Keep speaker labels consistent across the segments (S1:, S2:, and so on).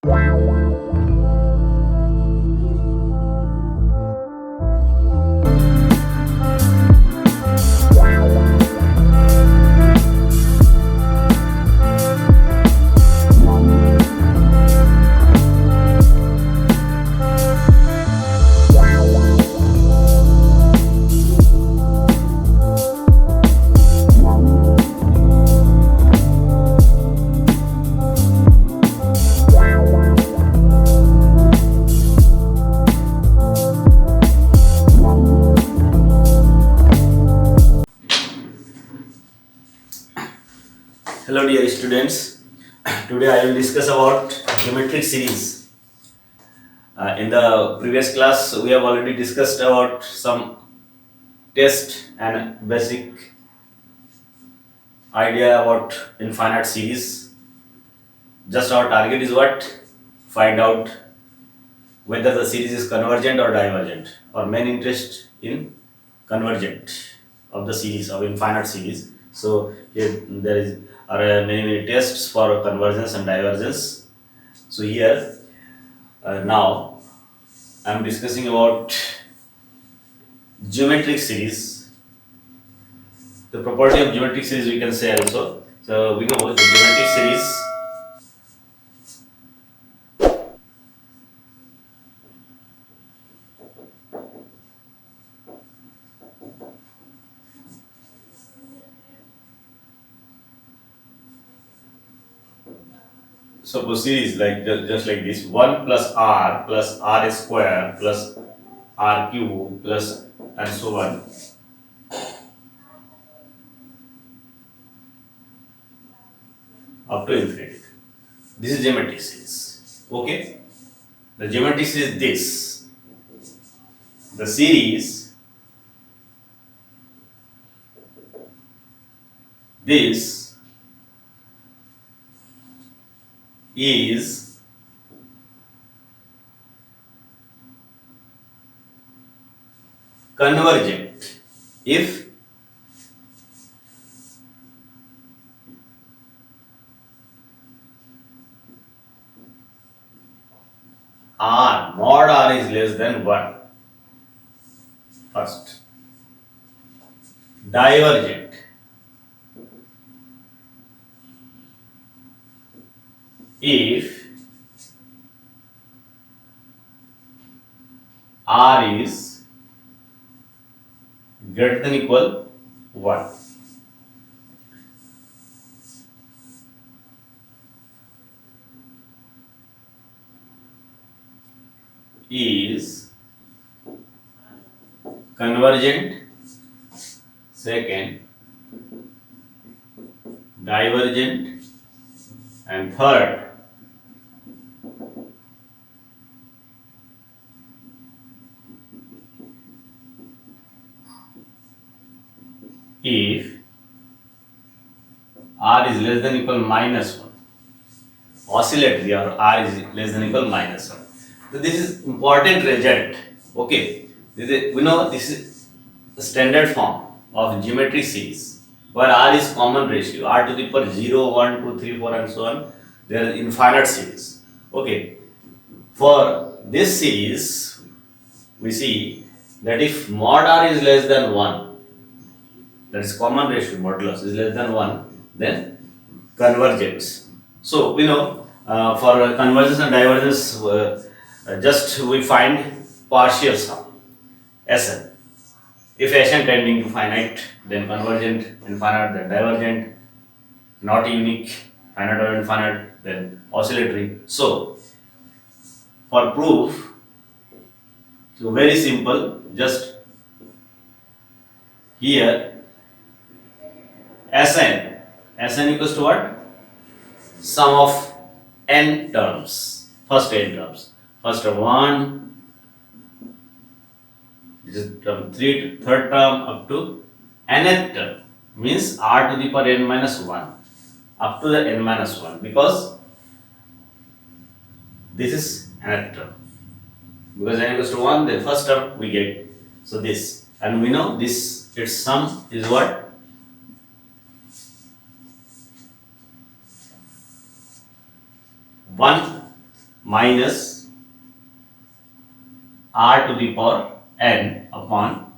S1: Hello dear students, today I will discuss about geometric series. In the previous class we have already discussed about some test and basic idea about infinite series. Just our target is what? Find out whether the series is convergent or divergent. Our main interest in convergent of the series of infinite series. So here there are many tests for convergence and divergence. So here now I am discussing about geometric series. The property of geometric series we can say also. So we know the geometric series. Suppose series like just like this: 1 plus r square plus r cube plus and so on. Up to infinity. This is geometric series. Okay. The geometric series is this. The series this is convergent if r mod r is less than 1. First, divergent if r is greater than equal 1. Is convergent. Second, divergent. And third, if r is less than equal minus 1, oscillatory or r is less than equal minus 1. So this is important result. Okay, we know this is the standard form of geometric series where r is common ratio, r to the power 0, 1, 2, 3, 4 and so on. There are infinite series. Okay, for this series we see that if mod r is less than 1, that is common ratio modulus is less than 1, then convergence. So we know for convergence and divergence just we find partial sum Sn. If Sn tending to finite, then convergent, infinite, then divergent, not unique, finite or infinite, then oscillatory. So for proof, so very simple, just here Sn equals to what? Sum of n terms, first n terms. First term 1, this is term 3, third term up to nth term, means r to the power n minus 1 up to the n minus 1, because this is nth term. Because n equals to 1, then first term we get. So this, and we know this, its sum is what? One minus r to the power n upon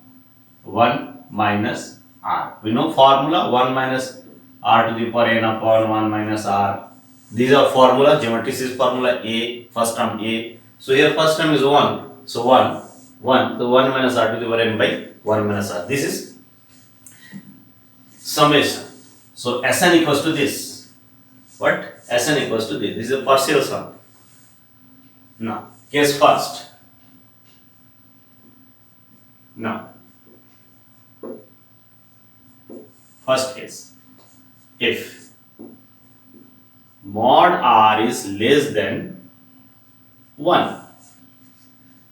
S1: 1 minus r. We know formula 1 minus r to the power n upon 1 minus r. These are formula, geometry is formula a, first term a. So here first term is 1. So 1. So 1 minus r to the power n by 1 minus r. This is summation. So Sn equals to this. What? Sn equals to this. This is a partial sum. Now, case first. Now, first case. If mod r is less than 1.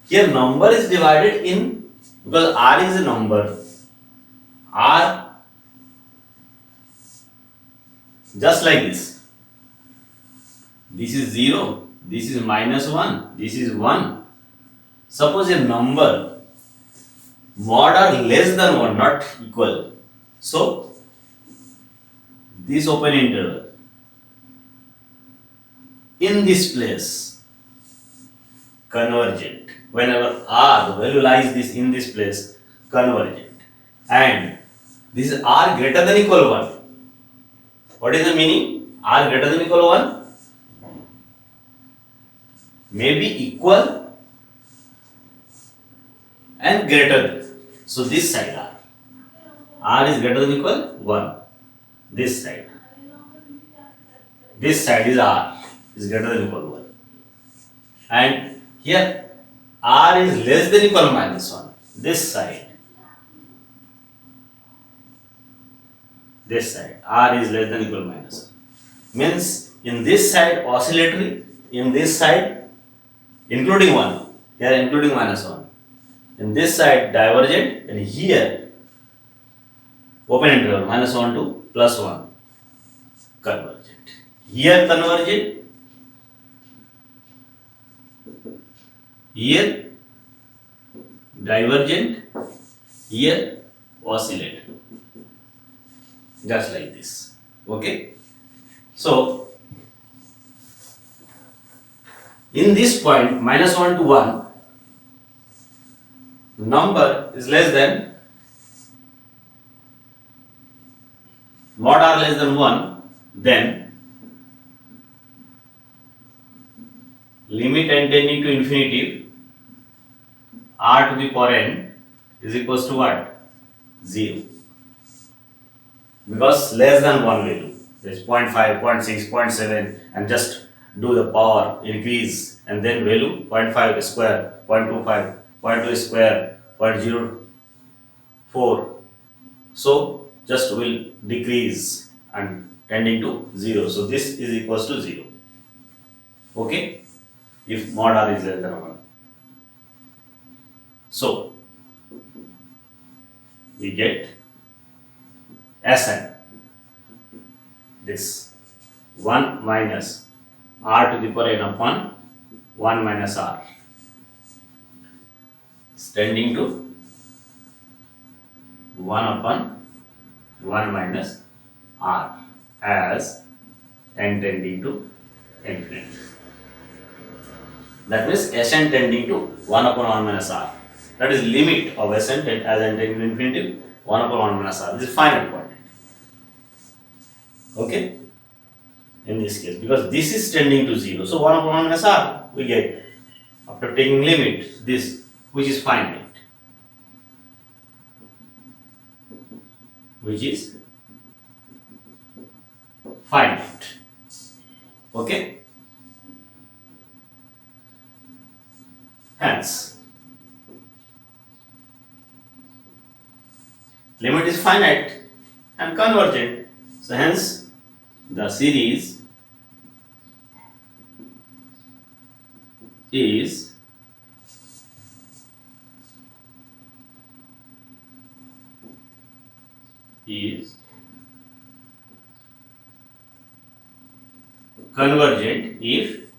S1: Here number is divided in, because r is a number. R just like this. This is 0, this is minus 1, this is 1. Suppose a number mod are less than 1, not equal. So, this open interval in this place convergent. Whenever r, the value lies this in this place, convergent. And this is r greater than equal 1. What is the meaning? R greater than equal 1? May be equal and greater than. So this side r. R is greater than equal 1. This side. This side is r is greater than equal 1. And here r is less than equal minus 1. This side. This side. R is less than equal minus 1. Means in this side oscillatory, in this side including 1, here including minus 1. In this side divergent, and here open interval minus 1 to plus 1 convergent. Here convergent, here divergent, here oscillate. Just like this. Okay. So in this point minus 1 to 1, number is less than mod r less than 1, then limit n tending to infinity r to the power n is equals to what? 0. Because less than 1 value. There is 0.5, 0.6, 0.7 and just do the power increase and then value 0.5 square, 0.25, 0.2 square, 0.04. So just will decrease and tending to 0. So this is equals to 0. Okay? If mod r is less than 1. So we get Sn, this 1 minus r to the power n upon 1 minus r is tending to 1 upon 1 minus r as n tending to infinity. That means Sn tending to 1 upon 1 minus r. That is limit of Sn as n tending to infinity 1 upon 1 minus r. This is finite quantity. Okay? In this case, because this is tending to 0. So 1 upon 1 minus r we get after taking limit this, which is finite. Which is finite. Okay? Hence, limit is finite and convergent. So hence, the series is convergent if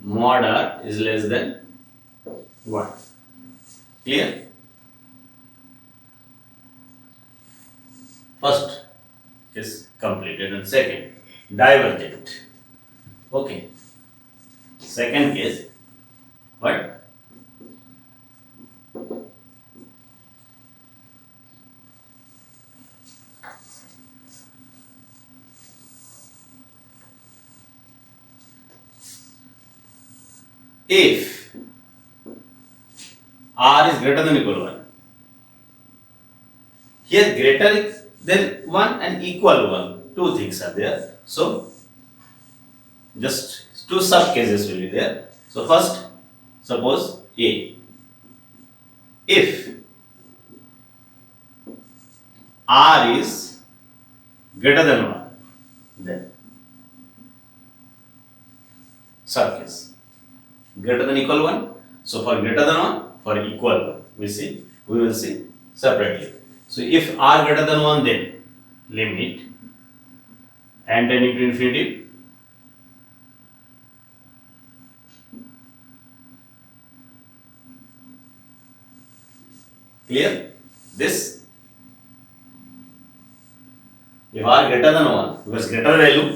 S1: mod r is less than 1. Clear? First is completed and second divergent. Okay. second case, what? If R is greater than equal to 1. Here greater than 1 and equal to 1. Two things are there. So just two sub cases will be there. So first, suppose A. If R is greater than 1, then sub case. Greater than equal 1. So for greater than 1, for equal 1, we will see separately. So if R greater than 1, then limit n tending to infinity clear this. If R greater than 1, because greater value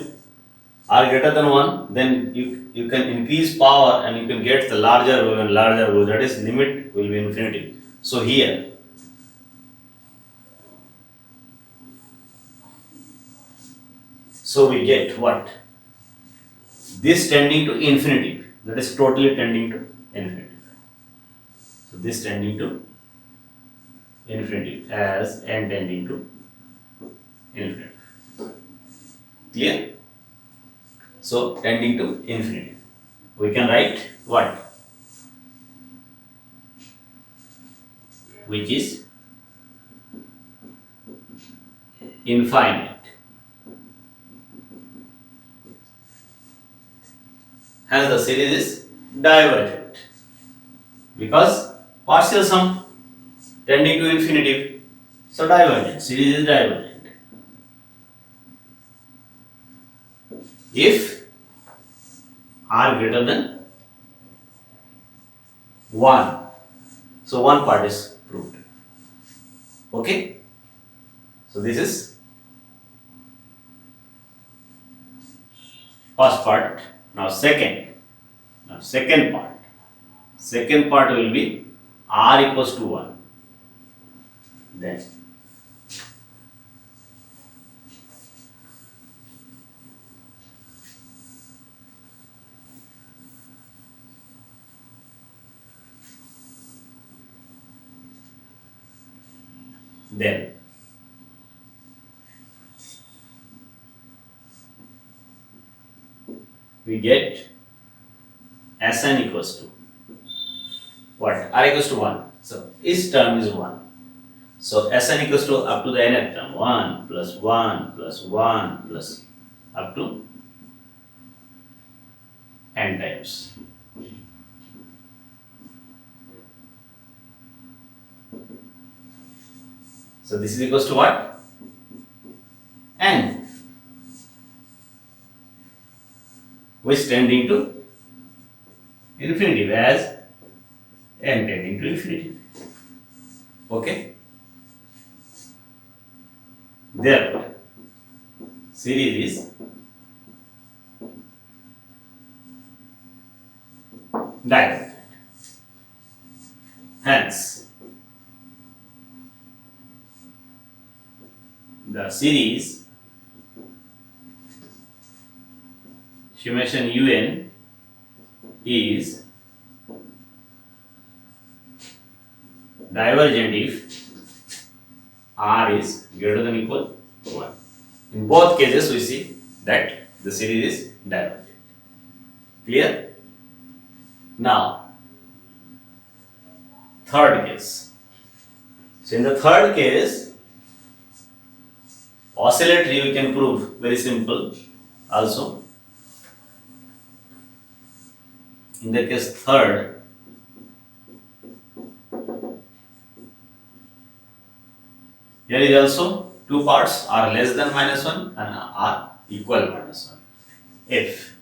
S1: R greater than 1, then you can increase power and you can get the larger value and larger value, that is limit will be infinity. So here so we get what? This tending to infinity, that is totally tending to infinity. So this tending to infinity as n tending to infinity. Clear? So tending to infinity. We can write what? Which is infinite. Hence the series is divergent. Because partial sum tending to infinity. So divergent. Series is divergent. If R greater than 1. So one part is proved. Okay. So this is first part. Now second part. Second part will be R equals to 1. Then we get Sn equals to what? R equals to 1. So each term is 1. So Sn equals to up to the nth term 1 plus 1 plus 1 plus up to n times. So this is equals to what? N, which tending to infinity, whereas n tending to infinity. Okay. Therefore, series is divergent. Hence, the series summation un is divergent if R is greater than equal to 1. In both cases we see that the series is divergent. Clear? Now, third case. So in the third case, oscillatory we can prove very simple also. In the case third, here is also two parts, R less than minus 1 and R equal minus 1. If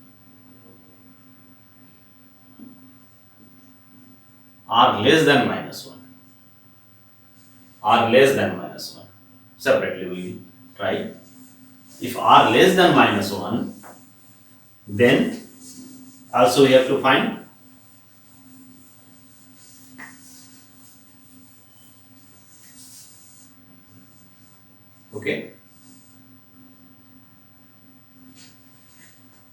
S1: R less than minus 1, R less than minus 1, separately we will try. If R less than minus 1, then Also we have to find okay,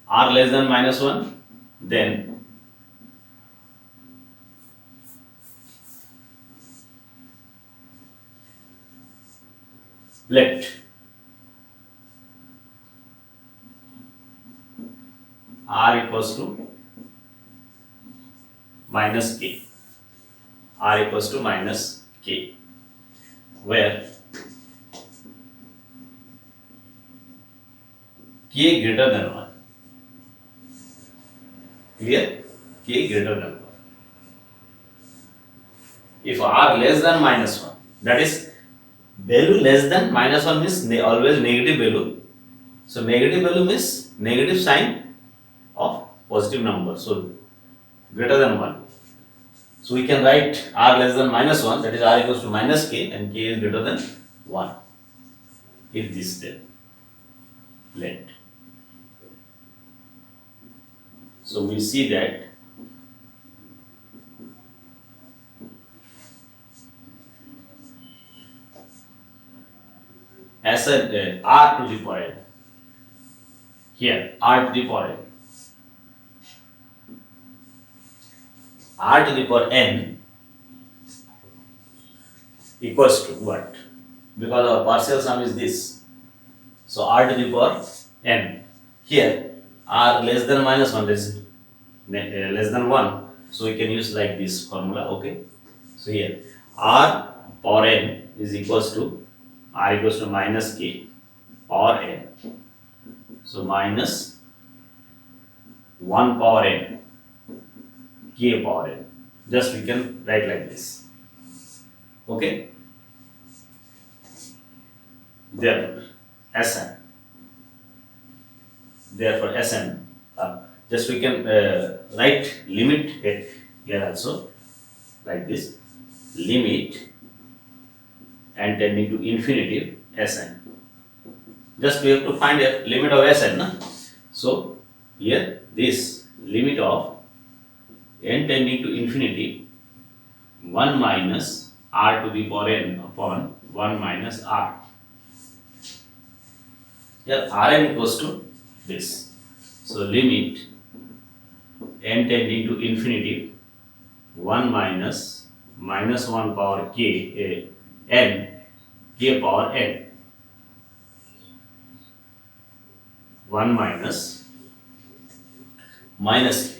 S1: r less than minus 1, then let r equals to minus k, r equals to minus k, where k greater than 1. Clear? K greater than 1. If r less than minus 1, that is value less than minus 1 means always negative value. So negative value means negative sign of positive number. So greater than 1. So we can write r less than minus 1, that is r equals to minus k, and k is greater than 1. If this then let. So we see that as a r to the power n, here r to the power n, r to the power n equals to what? Because our partial sum is this. So r to the power n. Here r less than minus 1 is less than 1. So we can use like this formula. Okay. So here r power n is equals to r equals to minus k power n. So minus 1 power n k power n. Just we can write like this. Okay. Therefore Sn, just we can write limit it here also like this, limit and tending to infinity Sn. Just we have to find a limit of Sn. Na? So here this limit of n tending to infinity 1 minus r to the power n upon 1 minus r. Here Rn equals to this. So limit n tending to infinity 1 minus 1 power k n k power n 1 minus k.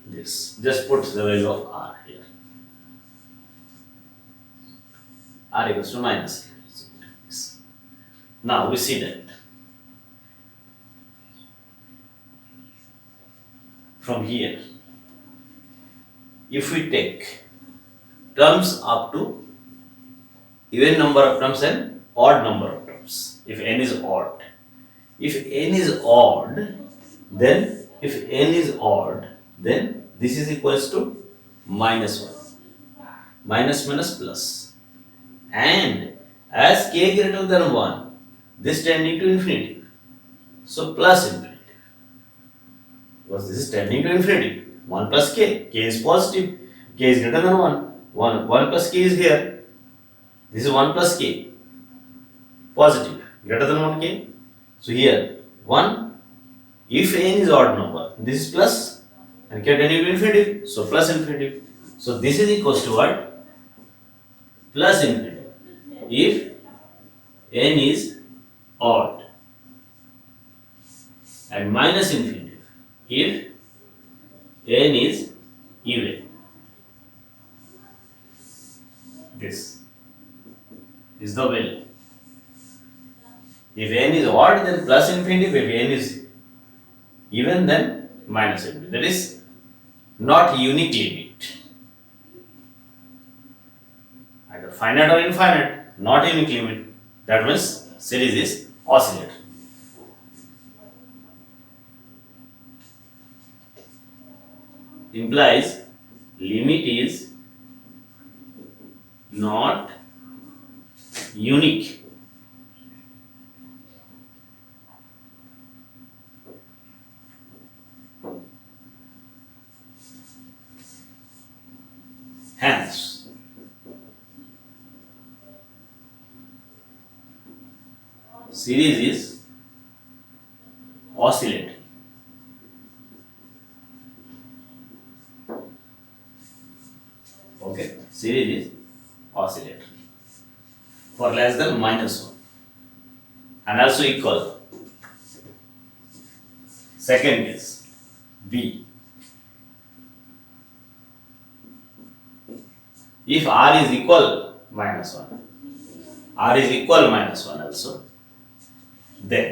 S1: This just put the value of r here. R equals to minus k. Now we see that from here, if we take terms up to even number of terms and odd number of terms, if n is odd, then this is equals to minus 1, minus plus, and as k greater than 1, this tending to infinity, so plus infinity, because this is tending to infinity. 1 plus k is positive, k is greater than 1 plus k is here, this is 1 plus k, positive, greater than 1k. So here 1, if n is odd number, this is plus, and k tending to infinity, so plus infinity. So this is equals to what? Plus infinity if n is odd, and minus infinity if n is even. This is the value. If n is odd, then plus infinity. If n is even, then minus infinity. That is not unique limit. Either finite or infinite, not unique limit. That means series is oscillator. Implies limit is not unique. series is oscillatory. Okay, series is oscillatory for less than -1 and also equal. Second case B. If R is equal -1, R is equal -1 also, then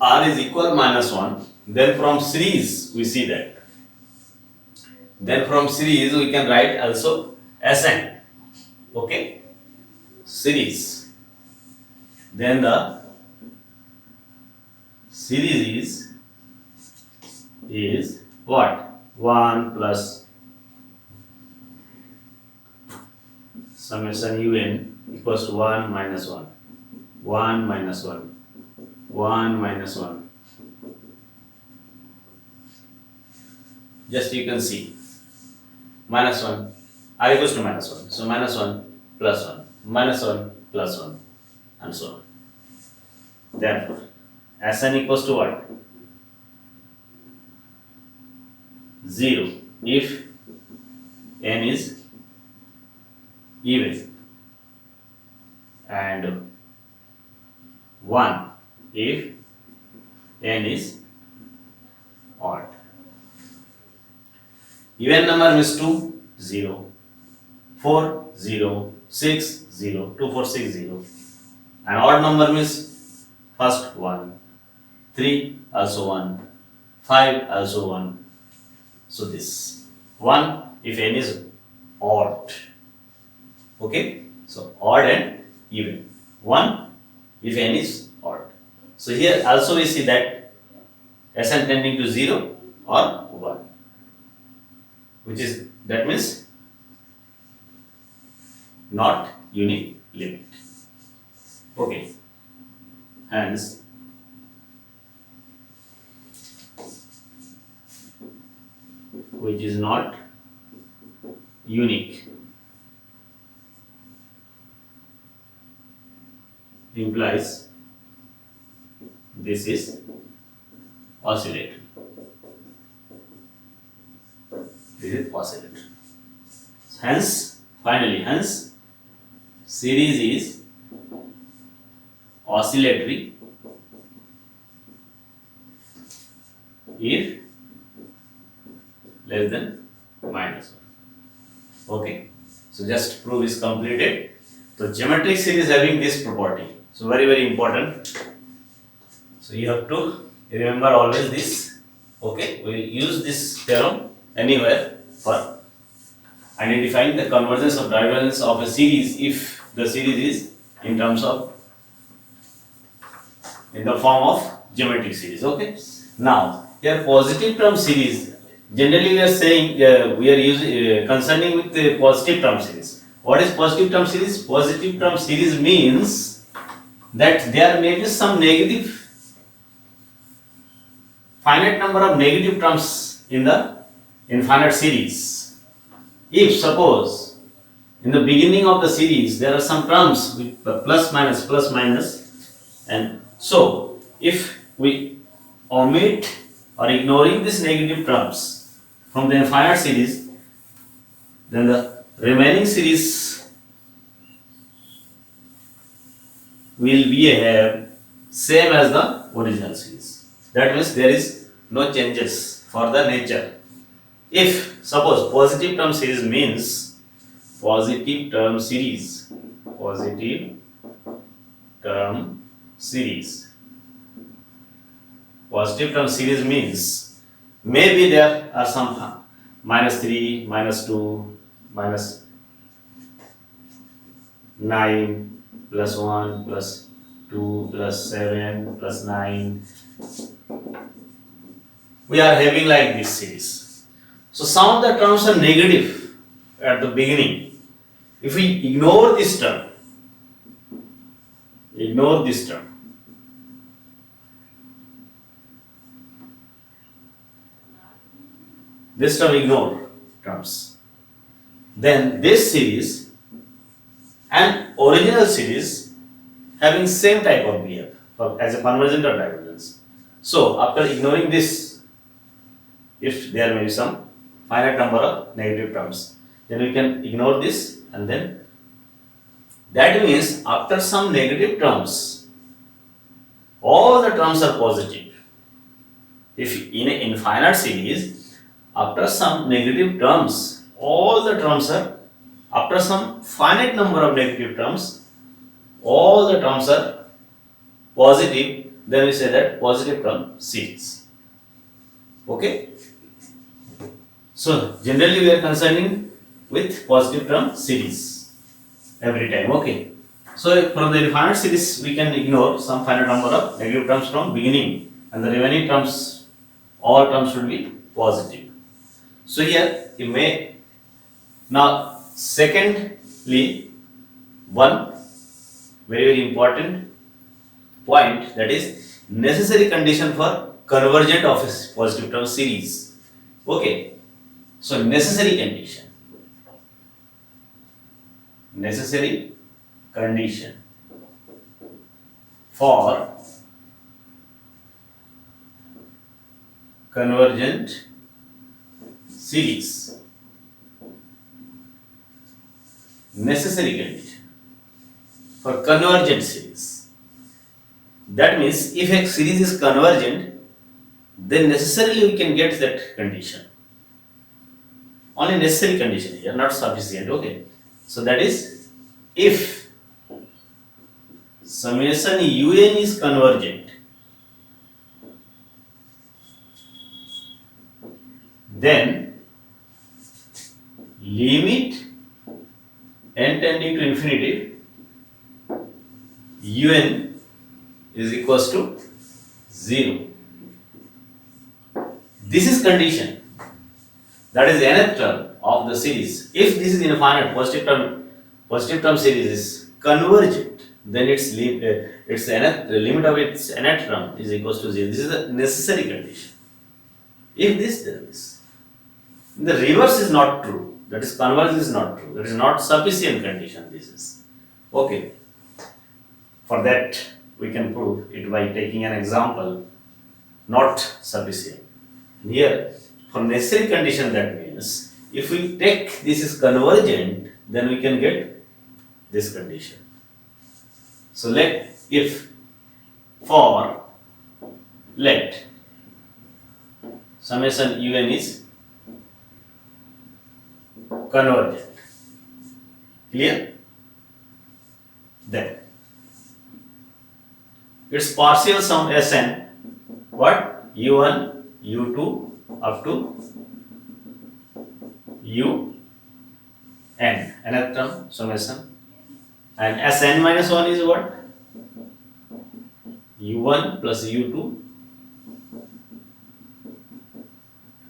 S1: R is equal -1, then from series we see that. Then from series we can write also Sn. Okay, series. Then the series is what? 1 plus summation un equals to 1 minus 1, 1 minus 1, 1 minus 1. Just you can see -1, R equals to -1. So -1 plus 1, -1 plus 1, and so on. Therefore, Sn equals to what? 0 if n is even and 1 if n is odd. Even number means 2, 0, 4, 0, 6, 0, 2, 4, 6, 0. And odd number means first 1, 3 also 1, 5 also 1. So this 1 if n is odd. Okay, so odd and even. 1 if n is odd. So here also we see that Sn tending to 0 or 1, which is, that means not unique limit. Okay, hence which is not unique implies this is oscillatory. This is oscillatory. Hence, finally, hence series is oscillatory if less than -1. Okay, so just proof is completed. So geometric series having this property. So very important. So you have to remember always this. Okay, we use this theorem anywhere for identifying the convergence of divergence of a series if the series is in terms of, in the form of geometric series. Okay. Now here positive term series, generally we are saying we are using concerning with the positive term series. What is positive term series? Positive term series means that there may be some negative, finite number of negative terms in the infinite series. If suppose in the beginning of the series there are some terms with plus minus, and so if we omit or ignoring these negative terms from the infinite series, then the remaining series will be same as the original series. That means there is no changes for the nature. If suppose positive term series means positive term series, positive term series. Positive term series means maybe there are some -3, -2, -9, +1, +2, +7, +9. We are having like this series. So some of the terms are negative at the beginning. If we ignore this term, ignore terms, then this series and original series having same type of behavior as a convergent or divergence. So after ignoring this, if there may be some finite number of negative terms, then we can ignore this, and then that means after some negative terms, all the terms are positive. If in an infinite series, after some negative terms, all the terms are, after some finite number of negative terms, all the terms are positive, then we say that positive term series. Okay? So generally we are concerning with positive term series every time. Okay? So from the infinite series we can ignore some finite number of negative terms from beginning, and the remaining terms, all terms should be positive. So here you may, now secondly, one very important point, that is necessary condition for convergent of a positive term series. Okay, so necessary condition for convergent series, necessary condition for convergent series. That means if a series is convergent, then necessarily we can get that condition. Only necessary condition here, not sufficient. Okay, so that is if summation un is convergent, then limit n tending to infinity un is equals to 0. This is condition, that is nth term of the series. If this is infinite, positive term series is convergent, then its nth, the limit of its nth term is equals to 0. This is a necessary condition. If this, then this. The reverse is not true. That is, convergence is not true. That is not sufficient condition. This is okay. For that, we can prove it by taking an example. Not sufficient. Here, for necessary condition, that means if we take this is convergent, then we can get this condition. So let summation un is convergent. Clear? Then its partial sum Sn, what? u1, u2 up to un, nth term summation, and Sn minus 1 is what? u1 plus u2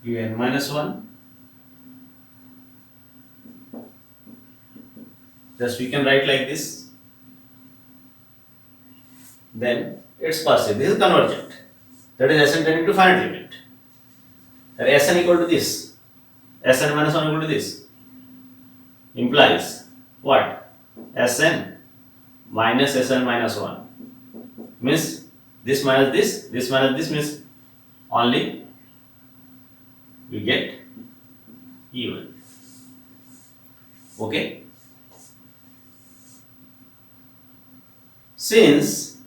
S1: un minus 1. Just we can write like this. Then its partial. This is convergent. That is Sn tending to finite limit. That Sn equal to this. Sn minus 1 equal to this. Implies what? Sn minus Sn minus 1. Means this minus this minus this means only we get even. Okay? Since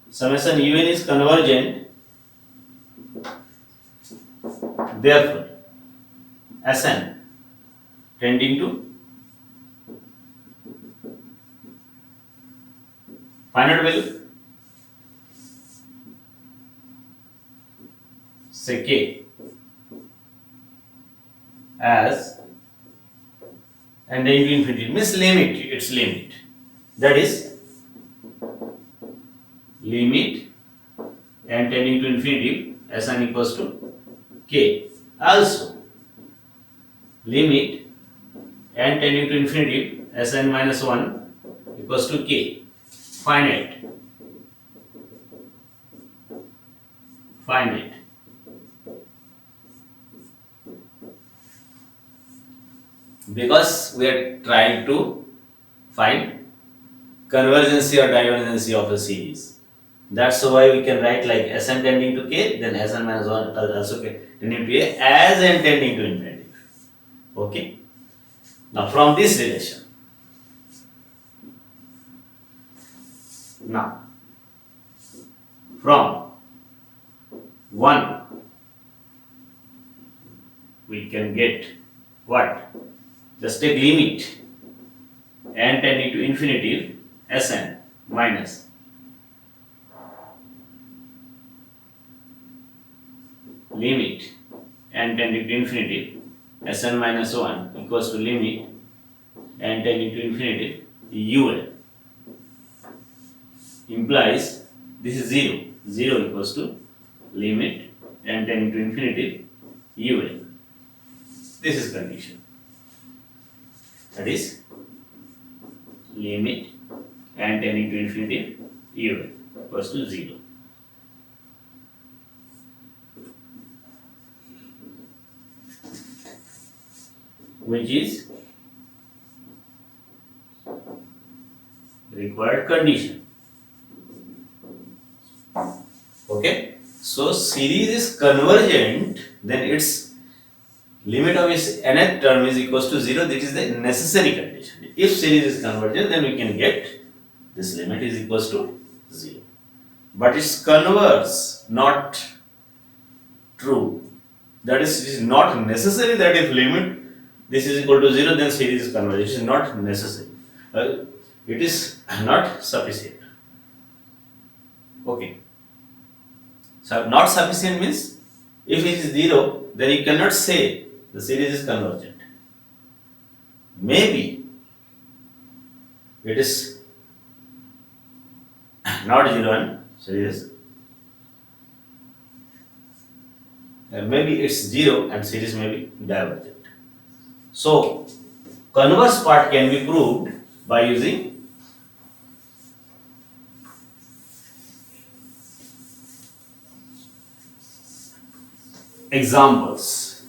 S1: summation un is convergent, therefore Sn tending to finite value, say k, as and then to infinity means limit, its limit, that is limit n tending to infinity Sn equals to k. Also, limit n tending to infinity Sn minus 1 equals to k. Finite. Because we are trying to find convergence or divergence of a series. That's why we can write like Sn tending to k, then Sn minus 1 also tending to a as n tending to infinity. Okay. Now from this relation, from 1 we can get what? Just take limit n tending to infinity Sn minus limit n tending to infinity Sn minus 1 equals to limit n tending to infinity un implies this is 0. 0 equals to limit n tending to infinity un. This is condition. That is limit n tending to infinity un equals to 0. Which is required condition. Okay, so series is convergent, then its limit of its nth term is equals to 0. That is the necessary condition. If series is convergent, then we can get this limit is equals to 0. But it's converse, not true. That is, it is not necessary that if limit this is equal to 0, then series is convergent. It is not necessary. It is not sufficient. Okay. So not sufficient means if it is 0, then you cannot say the series is convergent. Maybe it is not 0 and series. Maybe it's 0 and series may be divergent. So converse part can be proved by using examples.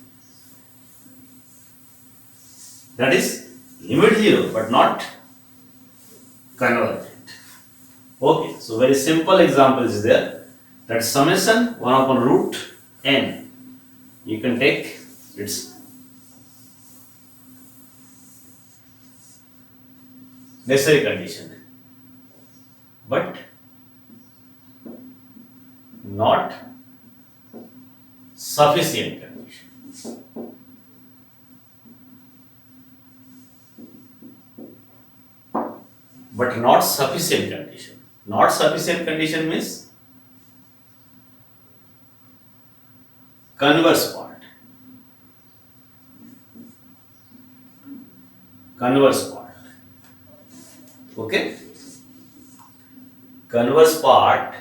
S1: That is limit 0 but not convergent. Okay, so very simple example is there. That summation 1 upon root n. You can take its necessary condition, but not sufficient condition. But not sufficient condition. Not sufficient condition means converse part. Converse part. Okay? Converse part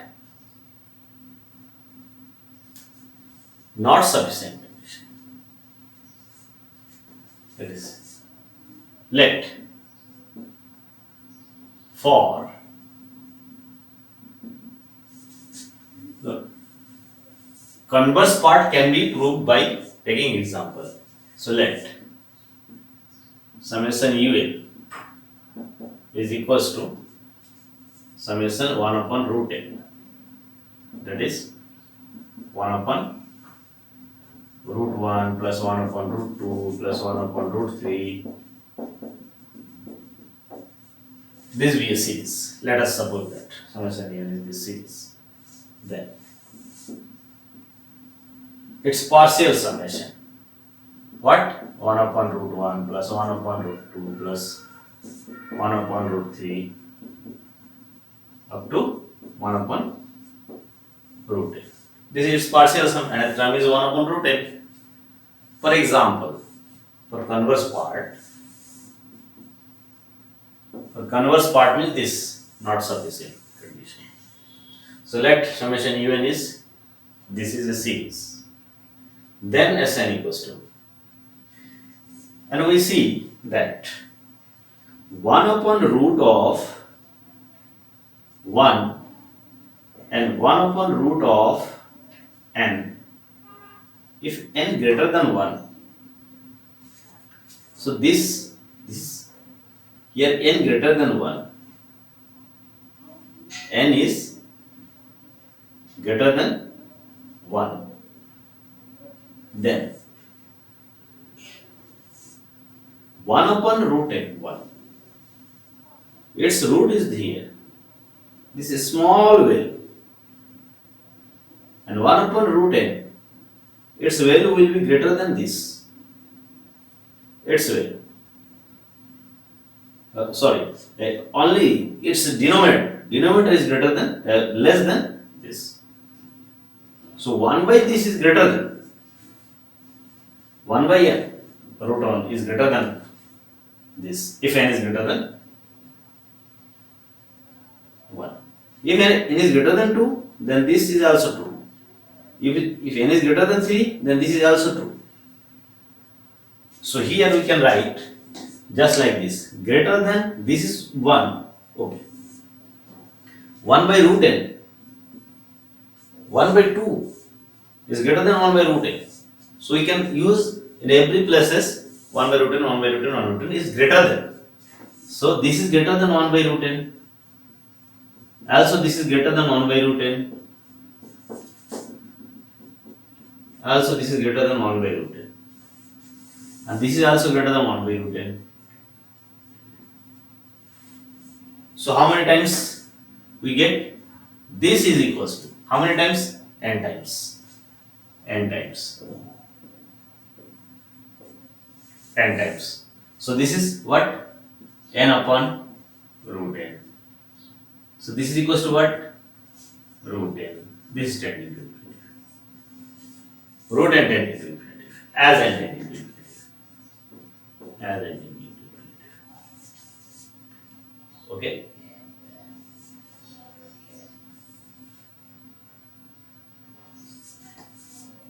S1: not sufficient condition. That is, let for the converse part can be proved by taking example. So let summation un is equals to summation 1 upon root n. That is 1 upon root 1 plus 1 upon root 2 plus 1 upon root 3. This will be a series. Let us suppose that summation n is this series. Then its partial summation. What? 1 upon root 1 plus 1 upon root 2 plus 1 upon root 3 up to 1 upon root n. This is its partial sum, and the term is 1 upon root n. For example, for converse part means this, not sufficient condition. So let summation un is This is a series. Then Sn equals to, and we see that 1 upon root of 1 and 1 upon root of n, if n greater than 1, so this here n greater than 1, n is greater than 1, then 1 upon root n, 1, its root is here, this is small value, and 1 upon root n, its value will be greater than this, its value. Only its denominator is greater than, less than this. So 1 by this is greater than, 1 by n root on is greater than this, if n is greater than 1. If n is greater than 2, then this is also true. If n is greater than 3, then this is also true. So here we can write just like this, greater than, this is 1, okay, 1 by root n, 1 by 2 is greater than 1 by root n. So we can use in every places 1 by root n, 1 by root n, 1 by root n is greater than. So this is greater than 1 by root n. Also this is greater than 1 by root n. Also this is greater than 1 by root n. And this is also greater than 1 by root n. So how many times we get? This is equals to, how many times? N times. N times. N times. So this is what? N upon root n. So this is equals to what? Root n. This is tending to infinity. Root n tending to infinity. As n tending to infinity. As n tending to infinity. Okay.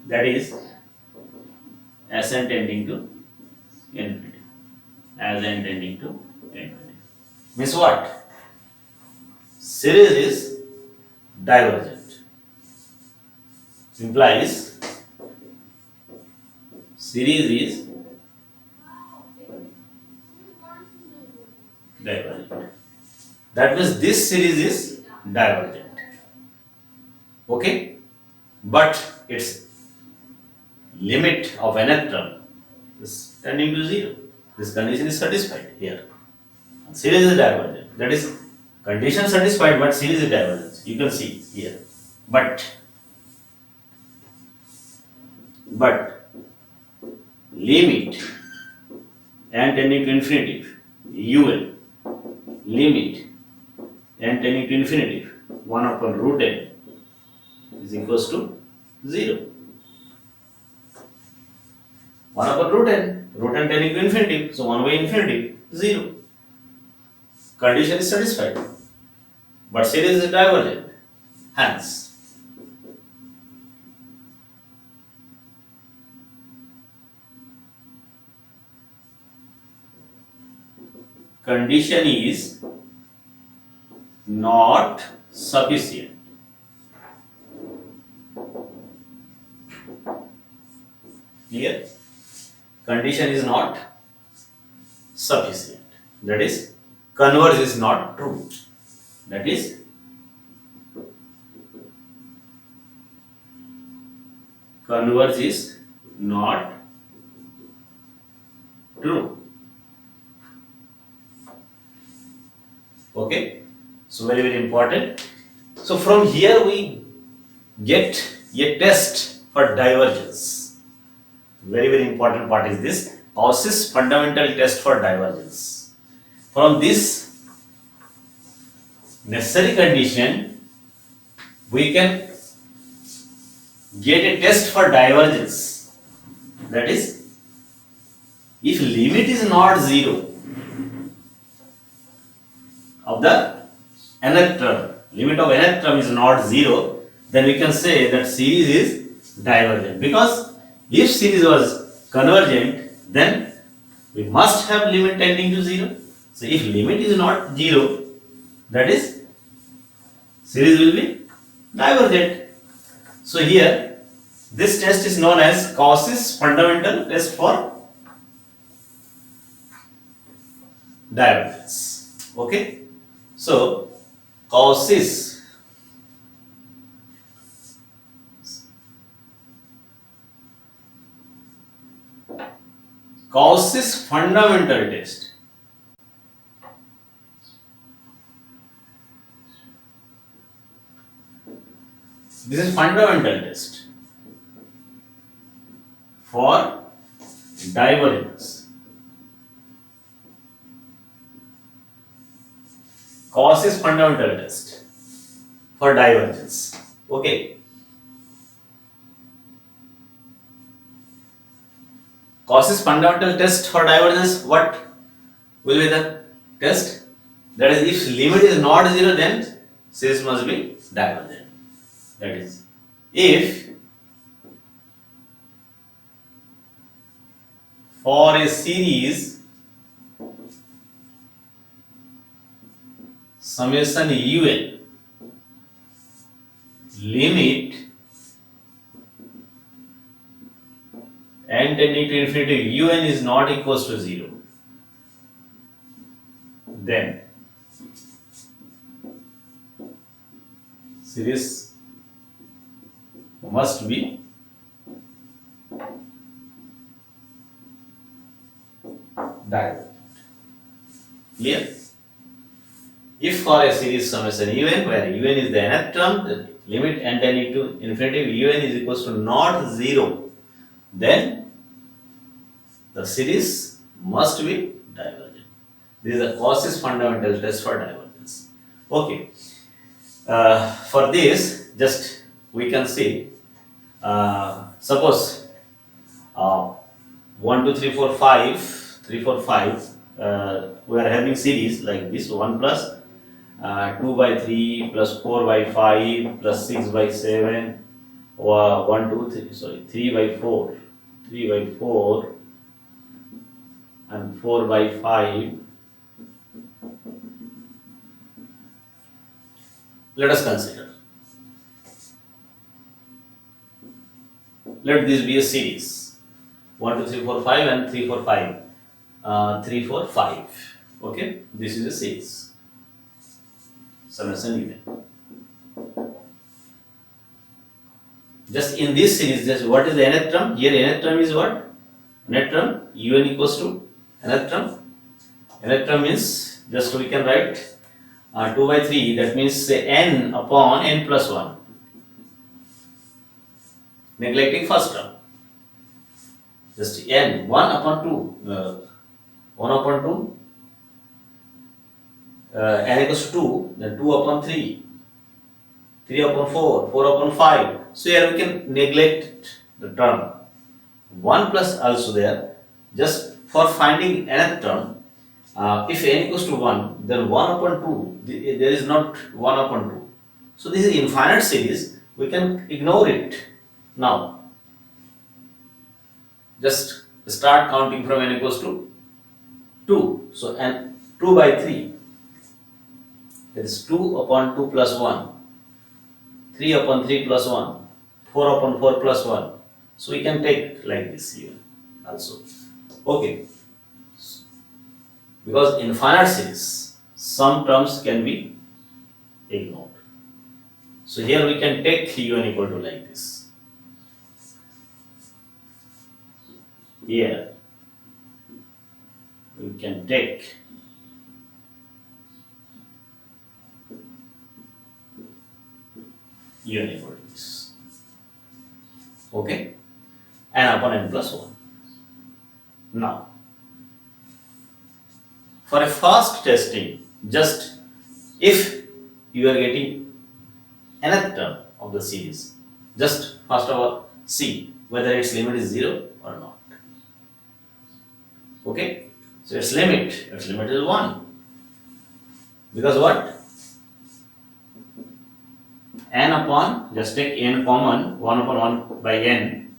S1: That is Sn tending to infinity. As n tending to infinity. Means what? Series is divergent. Implies series is divergent. That means this series is divergent. Okay? But its limit of nth term is tending to 0. This condition is satisfied here. Series is divergent. That is condition satisfied, but series is divergent. You can see here. But limit n tending to infinity, ul, limit n tending to infinity, 1 upon root n is equals to 0. 1 upon root n tending to infinity, so 1 by infinity, 0. Condition is satisfied, but series is divergent. Hence, condition is not sufficient. Here, condition is not sufficient. That is, converge is not true. That is, converge is not true. Okay, so very important. So from here we get a test for divergence. Very important part is this Cauchy's fundamental test for divergence. From this necessary condition, we can get a test for divergence. That is, if limit is not 0 of the nth term, limit of nth term is not 0, then we can say that series is divergent, because if series was convergent, then we must have limit tending to 0. So if limit is not 0, that is series will be divergent. So here this test is known as Cauchy's fundamental test for divergence. Okay, so Cauchy's fundamental test. This is fundamental test for divergence. Cauchy's fundamental test for divergence. Okay. Cauchy's fundamental test for divergence, what will be the test? That is, if limit is not 0, then series must be divergent. That is, if for a series summation un limit n tending to infinity un is not equals to 0, then series must be divergent. Clear? If for a series summation un, where un is the nth term, the limit n tending to infinity un is equals to not 0, then the series must be divergent. This is the Cauchy's fundamental test for divergence. Okay. For this, just we can see, suppose 1, 2, 3, 4, 5, 3, 4, 5, we are having series like this: 1 plus 2 by 3 plus 4 by 5 plus 6 by 7, or 1, 2, 3, sorry, 3 by 4, 3 by 4, and 4 by 5. Let us consider. Let this be a series: 1, 2, 3, 4, 5, and 3, 4, 5. 3, 4, 5. Okay, this is a series. Summation even. Just in this series, just what is the nth term? Here nth term is what? Nth term un equals to nth term. Nth term means, just we can write 2 by 3, that means say n upon n plus 1. Neglecting first term. Just n, 1 upon 2. 1 upon 2, n equals to 2, then 2 upon 3, 3 upon 4, 4 upon 5. So here we can neglect the term 1 plus also there, just for finding nth term. If n equals to 1, then 1 upon 2, there is not 1 upon 2. So this is infinite series, we can ignore it now. Just start counting from n equals to 2. So n 2 by 3, that is 2 upon 2 plus 1, 3 upon 3 plus 1, 4 upon 4 plus 1. So we can take like this here also. Okay. Because infinite series, some terms can be ignored. So here we can take un equal to like this. Here we can take un equal to this. Okay, n upon n plus 1. Now, for a fast testing, just if you are getting nth term of the series, just first of all see whether its limit is 0 or not. Okay, so its limit is 1. Because what? n upon, just take n common, 1 upon 1 by n,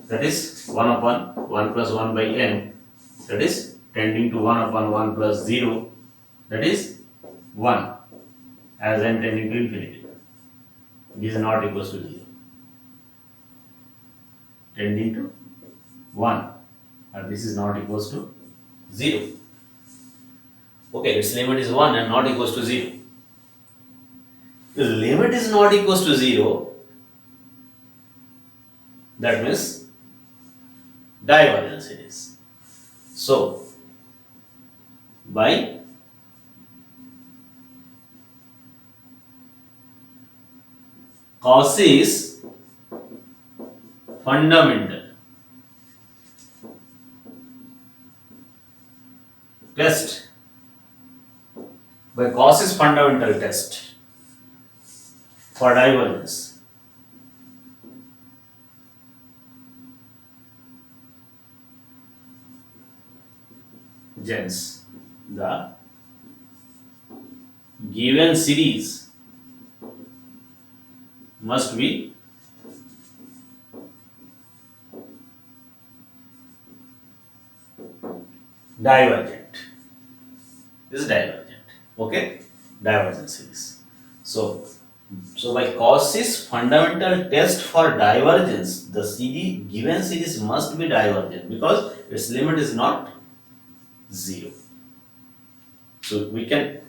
S1: that is 1 upon 1 plus 1 by n, that is tending to 1 upon 1 plus 0, that is 1, as n tending to infinity. This is not equals to 0. Tending to 1, and this is not equals to 0. Okay, its limit is 1 and not equals to 0. The limit is not equals to 0, that means divergence it is. So, by Cauchy's fundamental test, by Cauchy's fundamental test for divergence, the given series must be divergent. This is divergent. Okay, divergence series. So by Cauchy's fundamental test for divergence, the given series must be divergent because its limit is not 0. So we can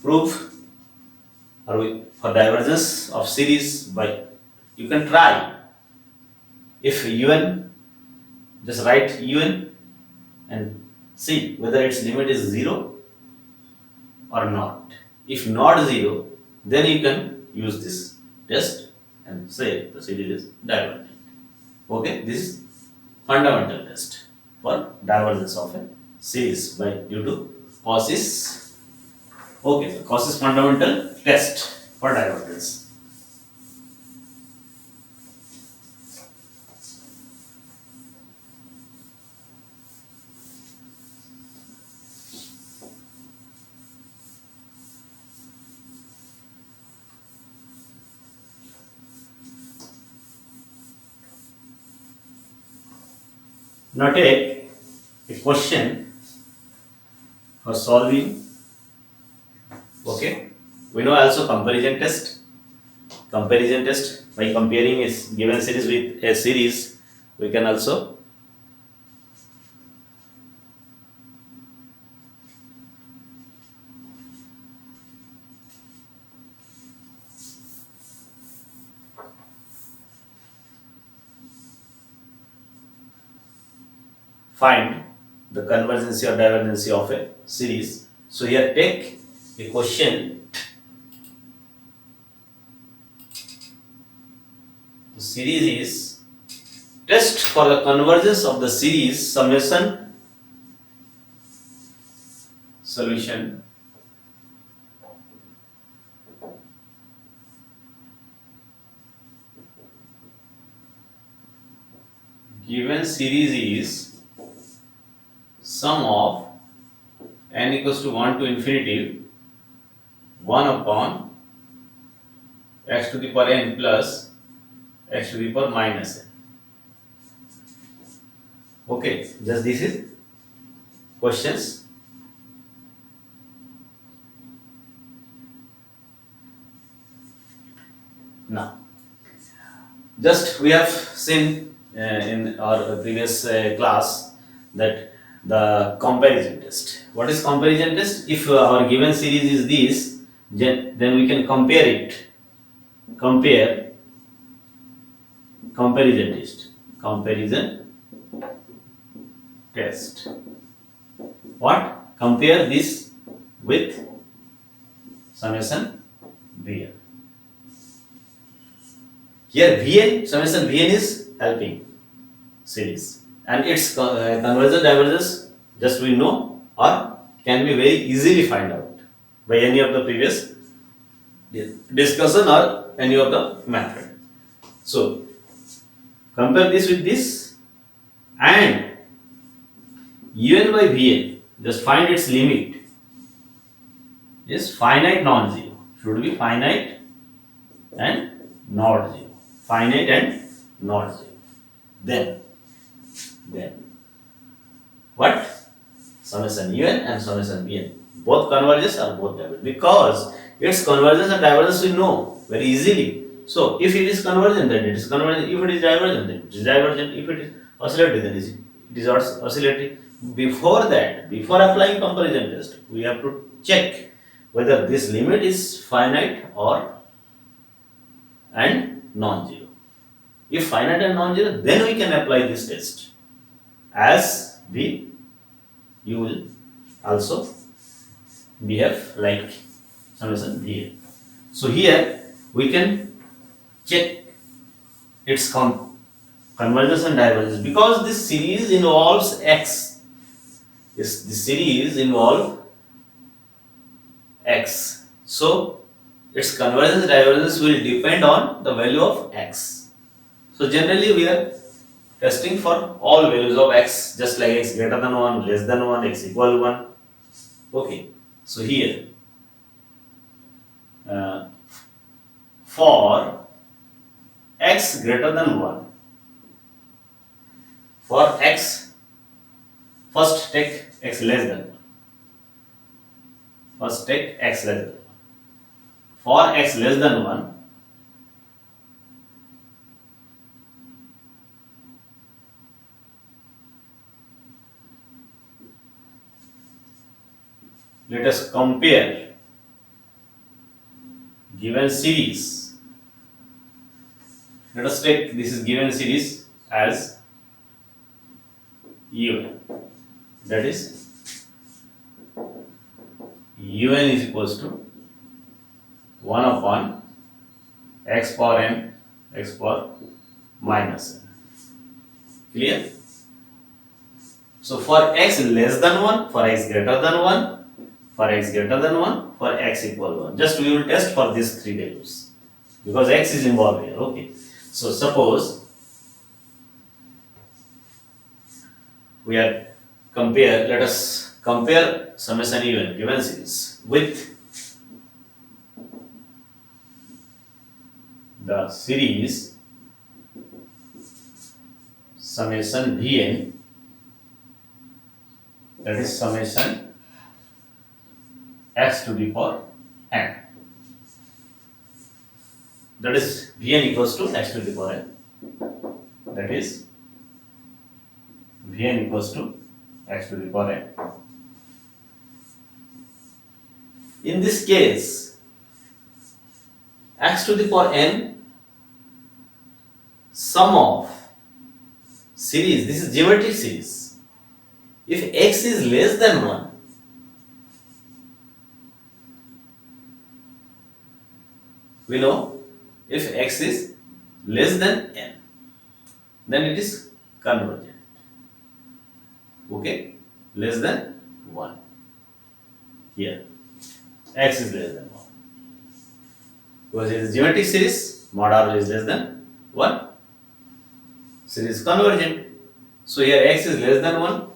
S1: prove for divergence of series by, you can try, if un, just write un and see whether its limit is 0 or not. If not 0, then you can use this test and say the series is divergent. Okay, this is fundamental test for divergence of a series by due to Cauchy's. Okay, so Cauchy's fundamental test for divergence. Now take a question for solving. Okay, we know also comparison test. Comparison test, by comparing a given series with a series, we can also find the convergence or divergence of a series. So here take a question. The series is test for the convergence of the series summation solution given series is sum of n equals to 1 to infinity 1 upon x to the power n plus x to the power minus n. Okay, just this is questions. Now, just we have seen in our previous class that the comparison test. What is comparison test? If our given series is this, then we can compare it. Compare comparison test. Comparison test. What? Compare this with summation Vn. Here Vn, summation Vn is helping series. And its convergence divergence, just we know, or can be very easily find out by any of the previous discussion or any of the method. So compare this with this, and un by vn, just find its limit is finite non-zero, should be finite and not 0. Finite and not 0. Then what? Summation un and summation bn. Both converges or both diverge. Because its convergence and divergence we know very easily. So if it is convergent, then it is convergent. If it is divergent, then it is divergent. If it is oscillatory, then it is oscillatory. Before that, before applying comparison test, we have to check whether this limit is finite or and non-zero. If finite and non-zero, then we can apply this test. As you will also behave like summation Vn. So here we can check its convergence and divergence because this series involves x. Yes, this series involves x. So its convergence and divergence will depend on the value of x. So generally we are testing for all values of x, just like x greater than 1, less than 1, x equal 1. Okay, so here for x greater than 1, for x, first take x less than 1. First take x less than 1. For x less than 1, let us compare given series. Let us take this is given series as un. That is un is equals to 1 upon x power n, x power minus n. Clear? So for x less than 1, for x greater than 1, for x greater than 1, for x equal 1. Just we will test for these three values because x is involved here. Okay. So suppose we are let us compare summation un given series with the series summation Vn, that is summation x to the power n. That is Vn equals to x to the power n. That is Vn equals to x to the power n. In this case, x to the power n, sum of series, this is geometric series. If x is less than 1, we know if x is less than n, then it is convergent. Okay, less than 1. Here, x is less than 1. Because it is geometric series, mod r is less than 1. Series is convergent. So here x is less than 1.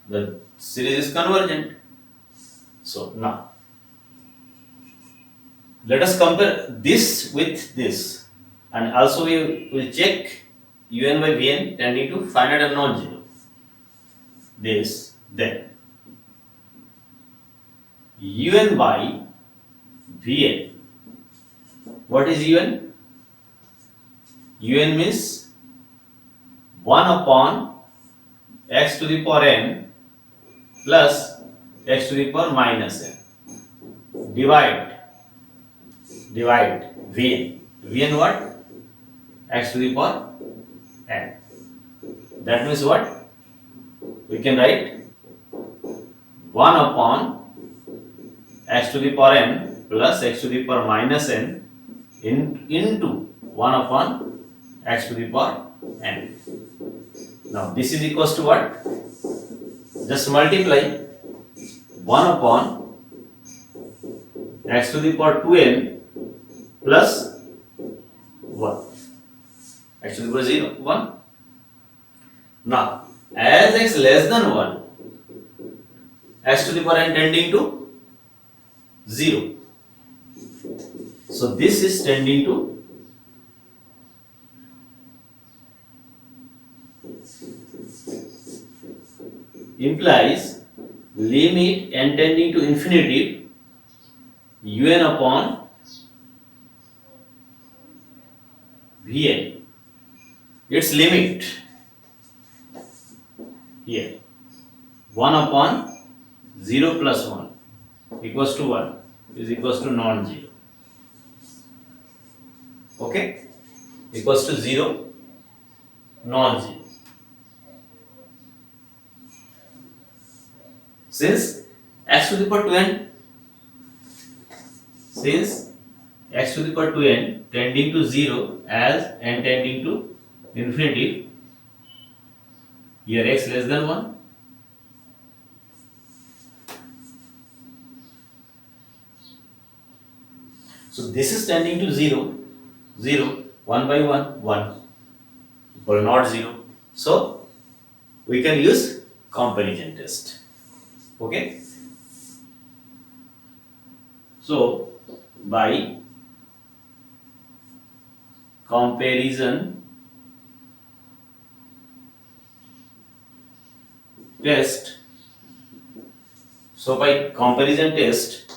S1: The series is convergent. So now, let us compare this with this, and also we will check un by vn tending to finite and non-zero. This, then un by vn. What is un? Un means 1 upon x to the power n plus x to the power minus n. Divide Vn. Vn what? X to the power n. That means what? We can write 1 upon x to the power n plus x to the power minus n into 1 upon x to the power n. Now this is equals to what? Just multiply 1 upon x to the power 2n plus 1. X to the power 0, 1. Now, as x less than 1, x to the power n tending to 0. So this is tending to implies limit n tending to infinity un upon vn. Its limit here 1 upon 0 plus 1 equals to 1 is equals to non-zero. Okay, equals to 0, non-zero. Since x to the power 2n, since x to the power 2n tending to 0 as n tending to infinity, here x less than 1, so this is tending to 0, 0, 1 by 1, 1, equal not 0. So we can use comparison test. Okay. So by comparison test, so by comparison test,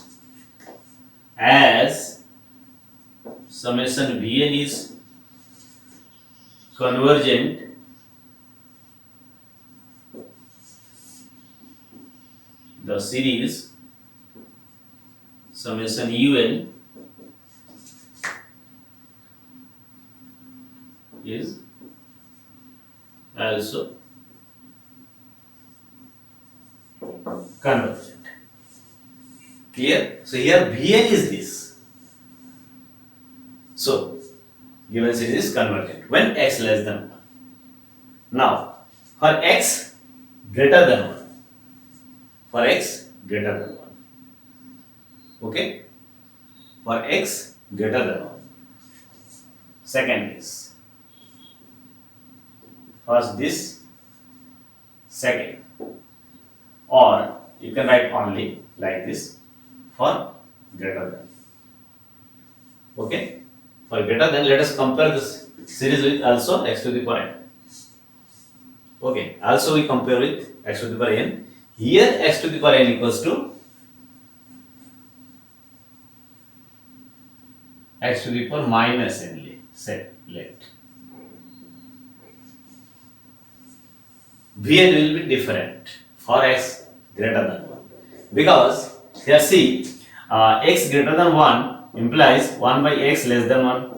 S1: as summation Vn is convergent, the series summation un is also convergent. Clear? So here Vn is this. So given series is convergent when x less than 1. Now for x greater than 1. For x greater than 1. Okay? For x greater than 1. Second is first this, second, or you can write only like this for greater than. Okay? For greater than, let us compare this series with also x to the power n. Okay, also we compare with x to the power n. Here x to the power n equals to x to the power minus n. Set let Vn will be different for x greater than 1, because here see x greater than 1 implies 1 by x less than 1.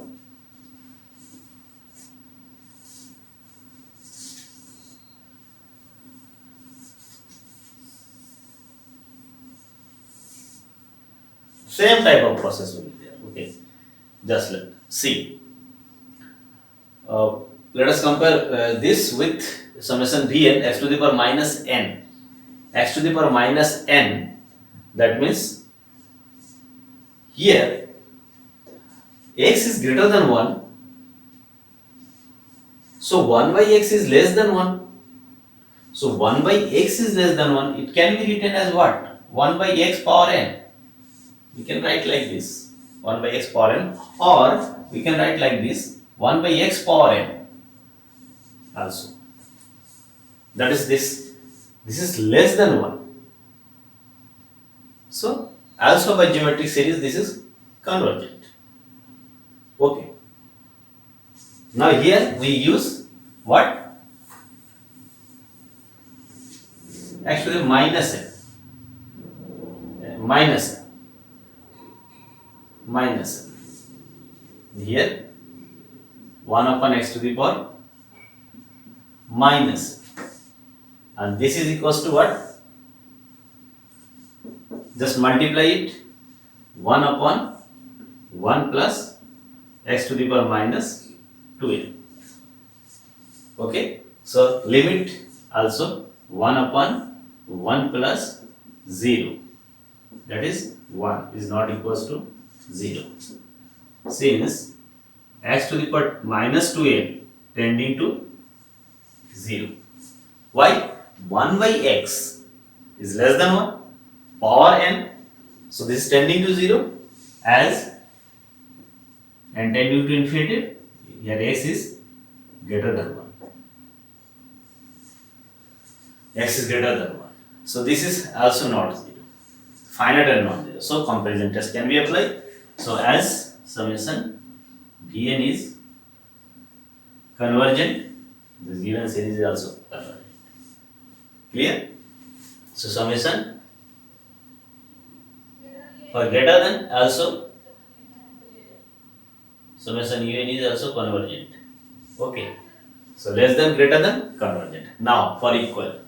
S1: Same type of process will be there. Okay, just see. Let us compare this with summation Vn x to the power minus n. X to the power minus n, that means here x is greater than 1, so 1 by x is less than 1. So 1 by x is less than 1, it can be written as what? 1 by x power n. We can write like this, 1 by x power n, or we can write like this, 1 by x power n also. That is this is less than 1. So also by geometric series this is convergent. Okay. Now here we use what? Actually minus n. Minus n. Minus n. Here 1 upon x to the power minus, and this is equals to what? Just multiply it, 1 upon 1 plus x to the power minus 2n. Okay, so limit also 1 upon 1 plus 0, that is 1 is not equals to 0, since x to the power minus 2n tending to 0. Why? 1 by x is less than 1, power n, so this is tending to 0, as and tending to infinity, here x is greater than 1. X is greater than 1. So this is also not 0. Finite and non-zero. So comparison test can be applied. So as summation Vn is convergent, the given series is also convergent. Clear? So summation for greater than also summation Un is also convergent. Okay. So less than greater than convergent. Now for equal.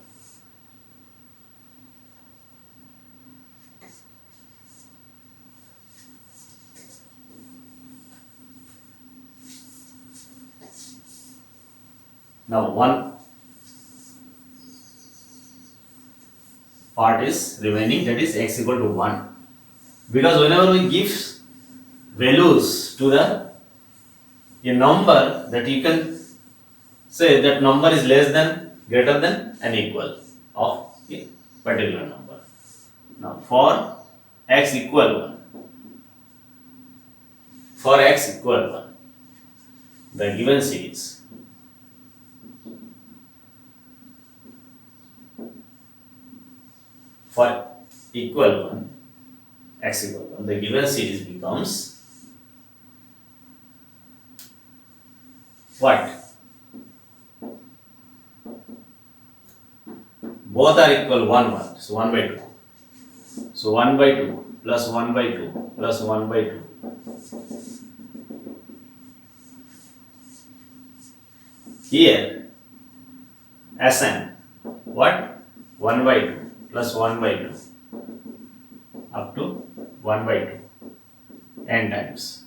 S1: Now one part is remaining, that is x equal to 1. Because whenever we give values to a number, that you can say that number is less than, greater than and equal of a particular number. Now for x equal 1, the given series for equal 1, x equal 1, the given series becomes what? Both are equal 1, 1. So 1 by 2. So 1 by 2 plus 1 by 2 plus 1 by 2. Here, Sn, what? 1 by 2 plus 1 by 2 up to 1 by 2 n times.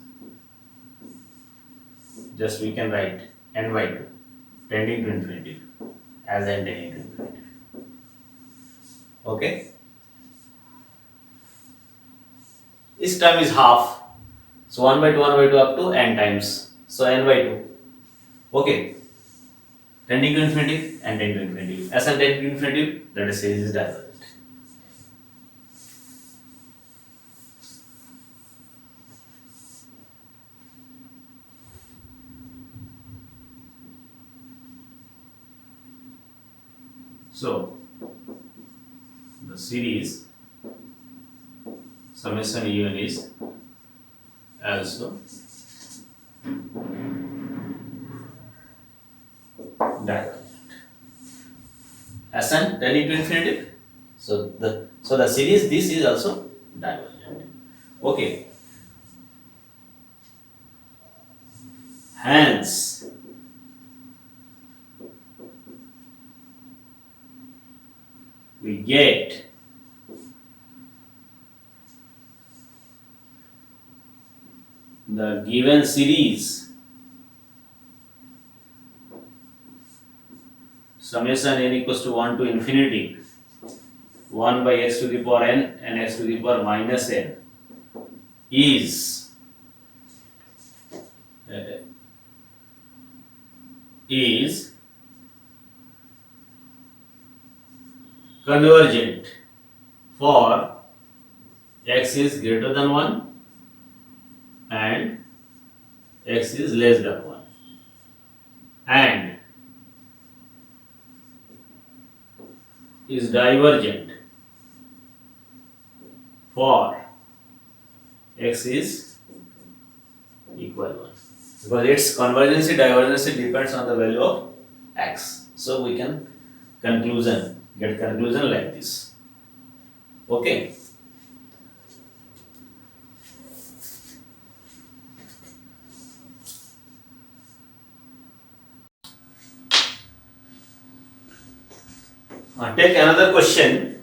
S1: Just we can write n by 2 tending to infinity as n tending to infinity. Okay? This term is half. So 1 by 2 up to n times. So n by 2. Okay? Tending to infinity and tending to infinity. As n tending to infinity, that is series is divergent. So the series summation Un is also divergent. Sn tending to infinity. So the series this is also divergent. Okay. Hence we get the given series summation n equals to 1 to infinity 1 by x to the power n and x to the power minus n is convergent for x is greater than 1 and x is less than 1, and is divergent for x is equal 1, because its convergence divergence depends on the value of x. So we can get conclusion like this. Okay. Take another question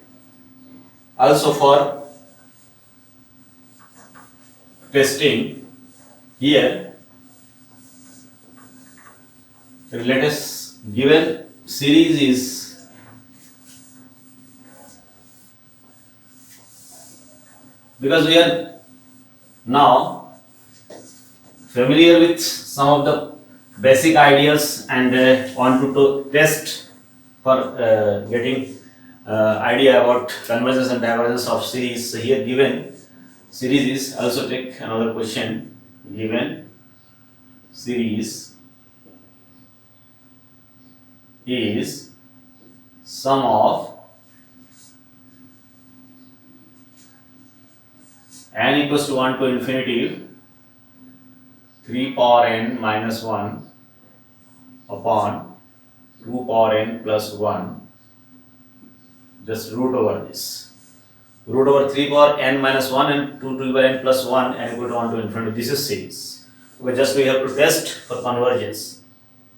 S1: also for testing. Here, let us given series is because we are now familiar with some of the basic ideas and want to test for getting idea about convergence and divergence of series. So here given series is also take another question given series is sum of n equals to 1 to infinity 3 power n minus 1 upon 2 power n plus 1, just root over this. Root over 3 power n minus 1 and 2 to the power n plus 1 and equal to 1 to infinity. This is series. Okay, just we have to test for convergence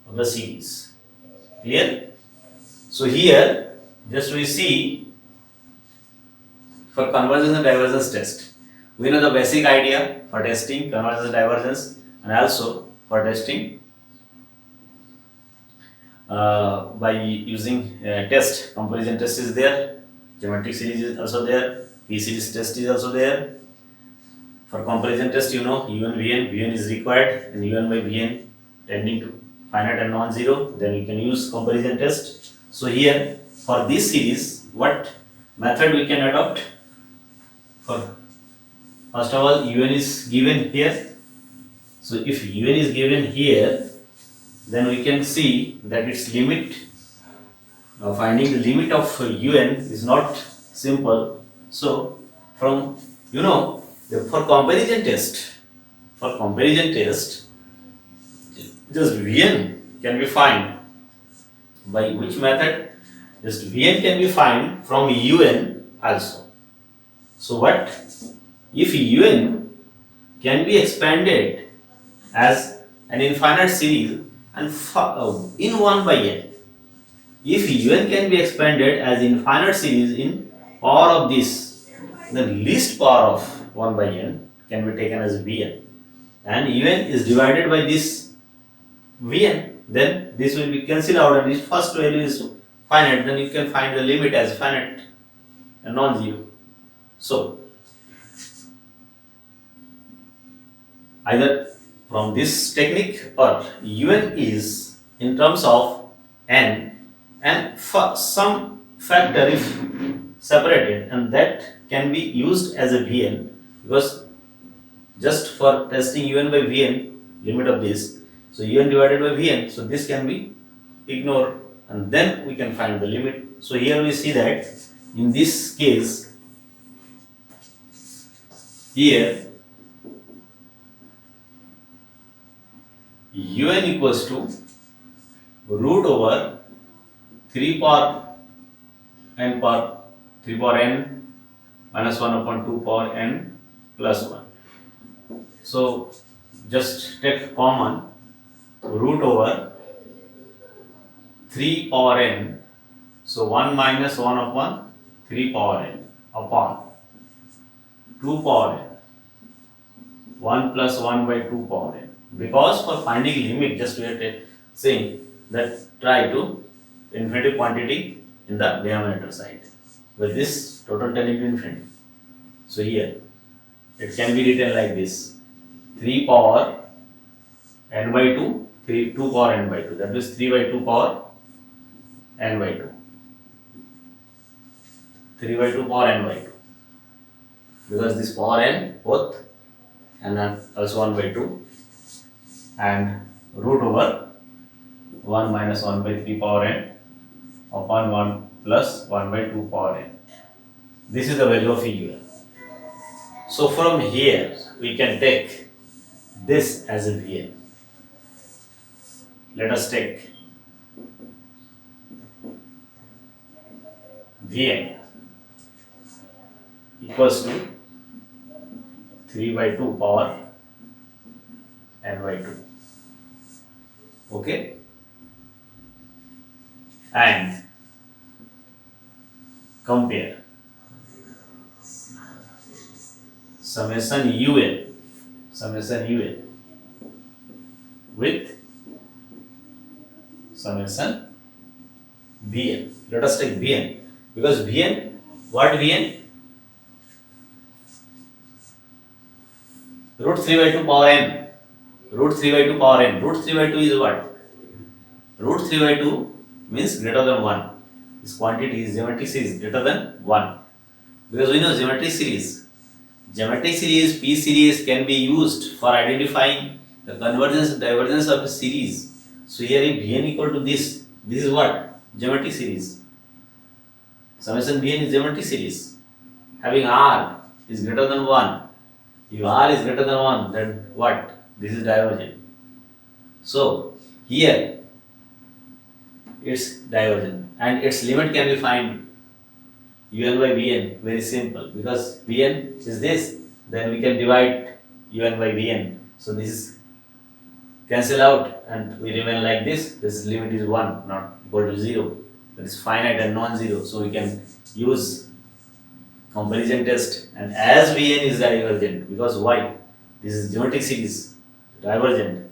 S1: of the series. Clear? So here, just we see for convergence and divergence test. We know the basic idea for testing convergence and divergence, and also for testing by using test. Comparison test is there, geometric series is also there, P series test is also there. For comparison test, you know un vn is required, and un by vn tending to finite and non-zero, then you can use comparison test. So here for this series, what method we can adopt? For first of all, un is given here. So if un is given here, then we can see that its limit, finding the limit of un is not simple. So from, for comparison test, just vn can be found by which method? Just vn can be found from un also. So what if un can be expanded as an infinite series and in 1 by n? If un can be expanded as infinite series in power of this, the least power of 1 by n can be taken as vn, and un is divided by this vn, then this will be cancelled out and this first value is finite, then you can find the limit as finite and non-zero. So either from this technique or un is in terms of n and for some factor if separated, and that can be used as a vn, because just for testing un by vn, limit of this, so un divided by vn, so this can be ignored and then we can find the limit. So here we see that in this case, here un equals to root over 3 power n minus 1 upon 2 power n plus 1. So just take common root over 3 power n, so 1 minus 1 upon 3 power n upon 2 power n, 1 plus 1 by 2 power n. Because for finding limit, just we are saying that try to infinity quantity in the denominator side, with this total tending to infinity. So here it can be written like this: 3 power n by 2, 2 power n by 2, that is 3 by 2 power n by 2, 3 by 2 power n by 2, because this power n both and then also 1 by 2, and root over 1 minus 1 by 3 power n upon 1 plus 1 by 2 power n. This is the value of un. So from here we can take this as a vn. Let us take vn equals to 3 by 2 power n by 2. Okay, and compare summation un with summation vn. Let us take vn, because vn, what vn? Root 3 by 2 power n. Root 3 by 2 power n. Root 3 by 2 is what? Root 3 by 2 means greater than 1. This quantity is geometric series greater than 1. Because we know geometric series P series can be used for identifying the convergence divergence of a series. So here if Vn equal to this is what? Geometric series. Summation Vn is geometric series. Having R is greater than 1. If R is greater than 1, then what? This is divergent. So here it's divergent and its limit can be found un by Vn, very simple, because Vn is this, then we can divide un by Vn. So this is cancel out and we remain like this. This limit is 1, not equal to 0. That is finite and non-zero. So we can use comparison test, and as Vn is divergent, because why? This is geometric series, divergent,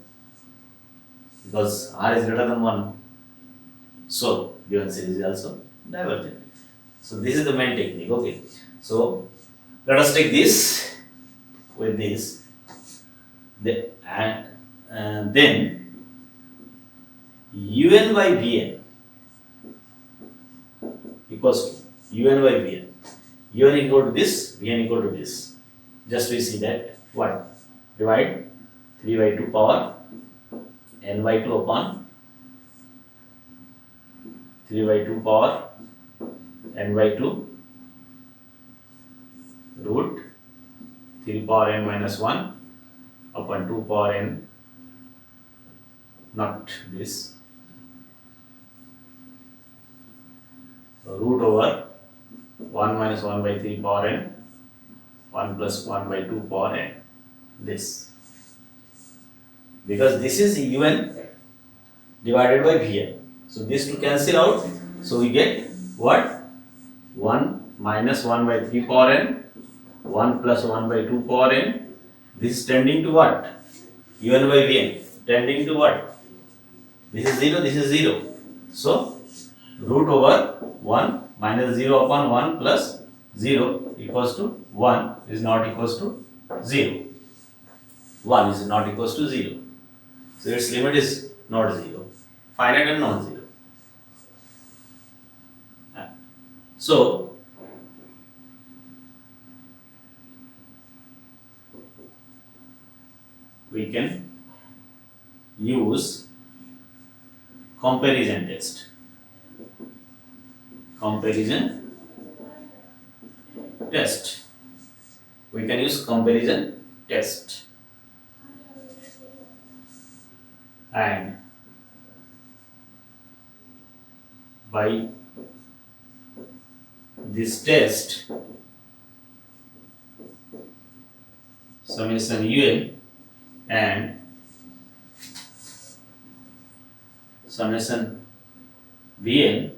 S1: because R is greater than 1. So given series is also divergent. So this is the main technique. Okay. So let us take this with this. And then un by Vn equals to un by Vn. Un equal to this, Vn equal to this. Just we see that what? Divide 3 by 2 power n by 2 upon 3 by 2 power n by 2 root 3 power n minus 1 upon 2 power n, not this, so root over 1 minus 1 by 3 power n, 1 plus 1 by 2 power n, this, because this is un divided by Vn. So this to cancel out, so we get what? 1 minus 1 by 3 power n, 1 plus 1 by 2 power n, this is tending to what? Un by Vn, tending to what? This is 0, this is 0. So root over 1 minus 0 upon 1 plus 0 equals to 1 is not equals to 0. 1 is not equals to 0. So its limit is not 0, finite and non-zero. So we can use comparison test. Comparison test. We can use comparison test. And by this test, summation un and summation Vn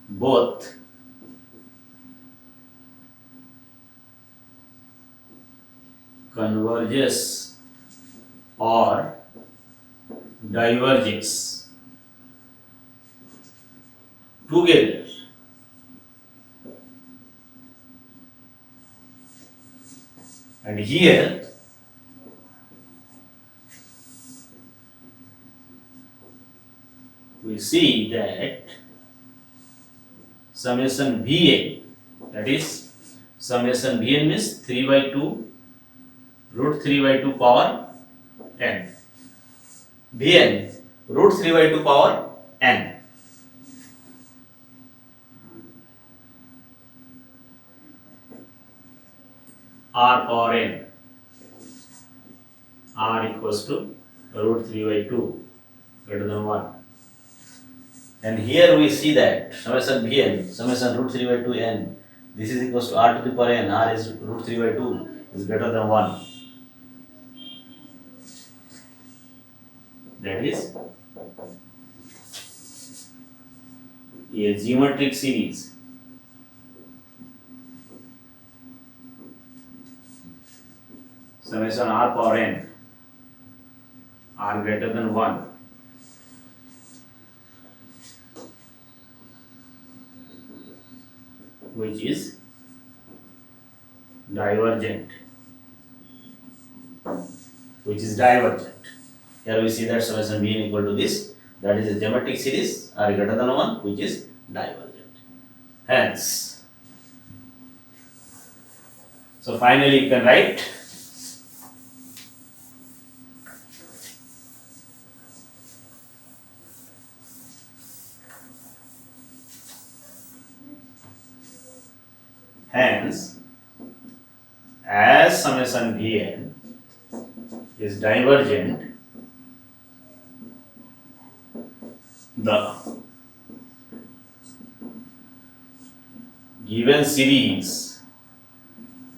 S1: both converges or diverges together. And here we see that summation Vn, that is summation Vn means 3 by 2 root 3 by 2 power n. Vn root 3 by 2 power n. R power n. R equals to root 3 by 2 greater than 1. And here we see that summation Vn, summation root 3 by 2 n, this is equals to R to the power n, R is root 3 by 2 is greater than 1. That is a geometric series. Summation R power n, R greater than 1, which is divergent. Here we see that summation Vn equal to this, that is a geometric series R greater than 1, which is divergent. Hence, so finally you can write Hence, as summation Vn is divergent, the given series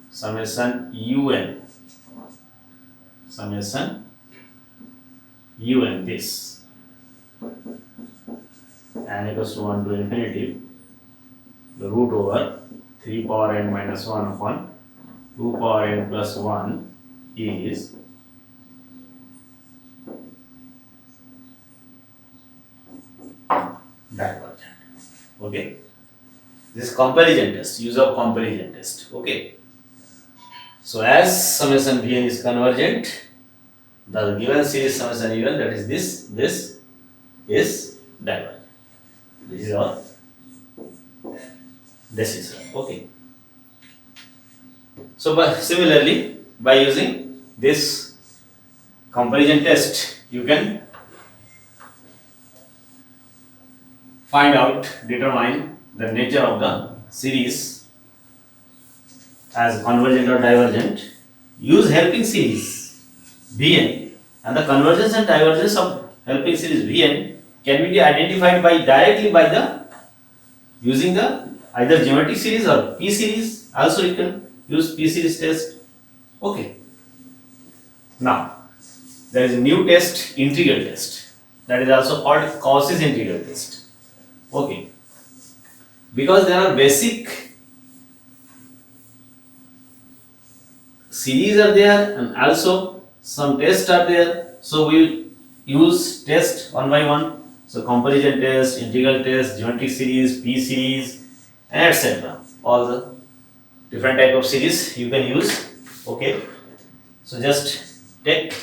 S1: summation un this n equals to 1 to infinity the root over 3 power n minus 1 upon 2 power n plus 1 is divergent. Okay, this comparison test, use of comparison test. Okay, so as summation Vn is convergent, the given series summation un, that is this is divergent. This is our decision. Okay, so similarly by using this comparison test you can determine the nature of the series as convergent or divergent. Use helping series Vn, and the convergence and divergence of helping series Vn can be identified directly by the using the either geometric series or P series. Also you can use P series test. Okay. Now there is a new test, integral test, that is also called Cauchy's integral test. Okay, because there are basic series are there and also some tests are there, so we will use test one by one. So comparison test, integral test, geometric series, P series, and etc. All the different type of series you can use. Okay, so just take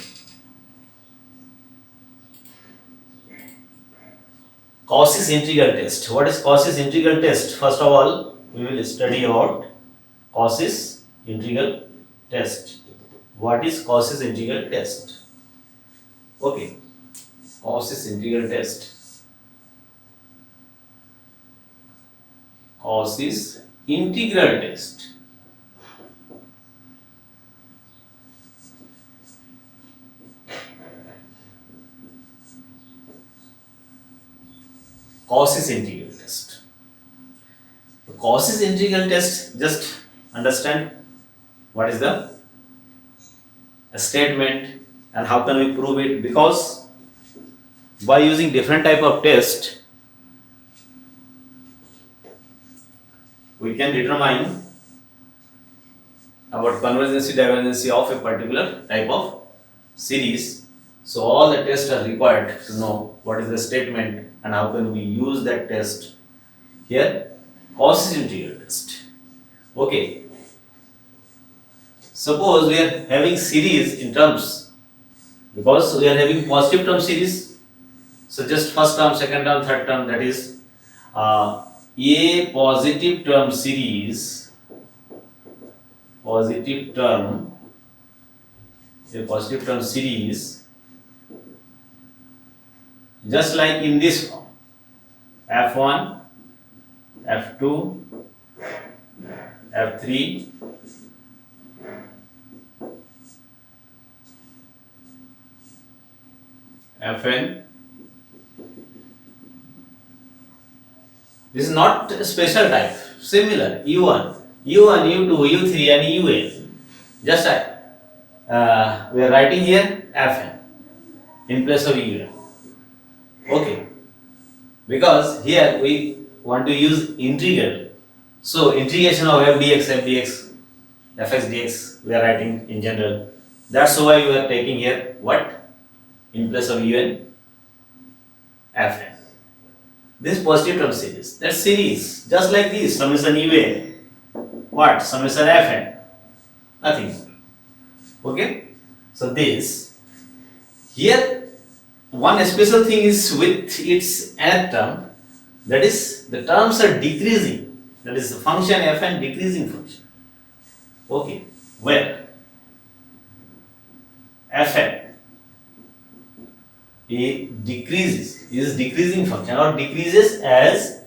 S1: Cauchy's integral test. What is Cauchy's integral test? First of all, we will study about Cauchy's integral test. What is Cauchy's integral test? Okay, Cauchy's integral test. Cauchy's integral test. Cauchy's integral test. The Cauchy's integral test, just understand what is the statement and how can we prove it, because by using different type of test we can determine about convergence divergence of a particular type of series. So all the tests are required to know what is the statement and how can we use that test. Here, Cauchy's integral test. Okay. Suppose we are having series in terms, because we are having positive term series. So just first term, second term, third term, that is a positive term series, just like in this form, f1, f2, f3, fn. This is not a special type. Similar u1, u2, u3 and un. Just we are writing here fn in place of un. Okay, because here we want to use integral, so integration of f dx, fx dx we are writing in general. That's why we are taking here what in place of un, fn. This positive term series, that series just like this, summation un, what summation fn, nothing. Okay, so this here. One special thing is with its nth term, that is the terms are decreasing, that is the function fn decreasing function. Okay, where fn is decreasing function or decreases as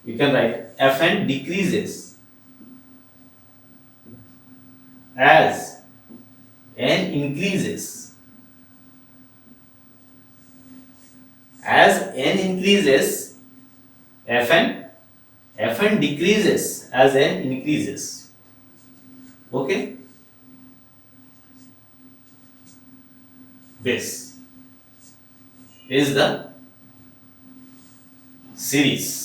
S1: you can write Fn decreases as n increases. As n increases, Fn decreases as n increases. Okay? This is the series.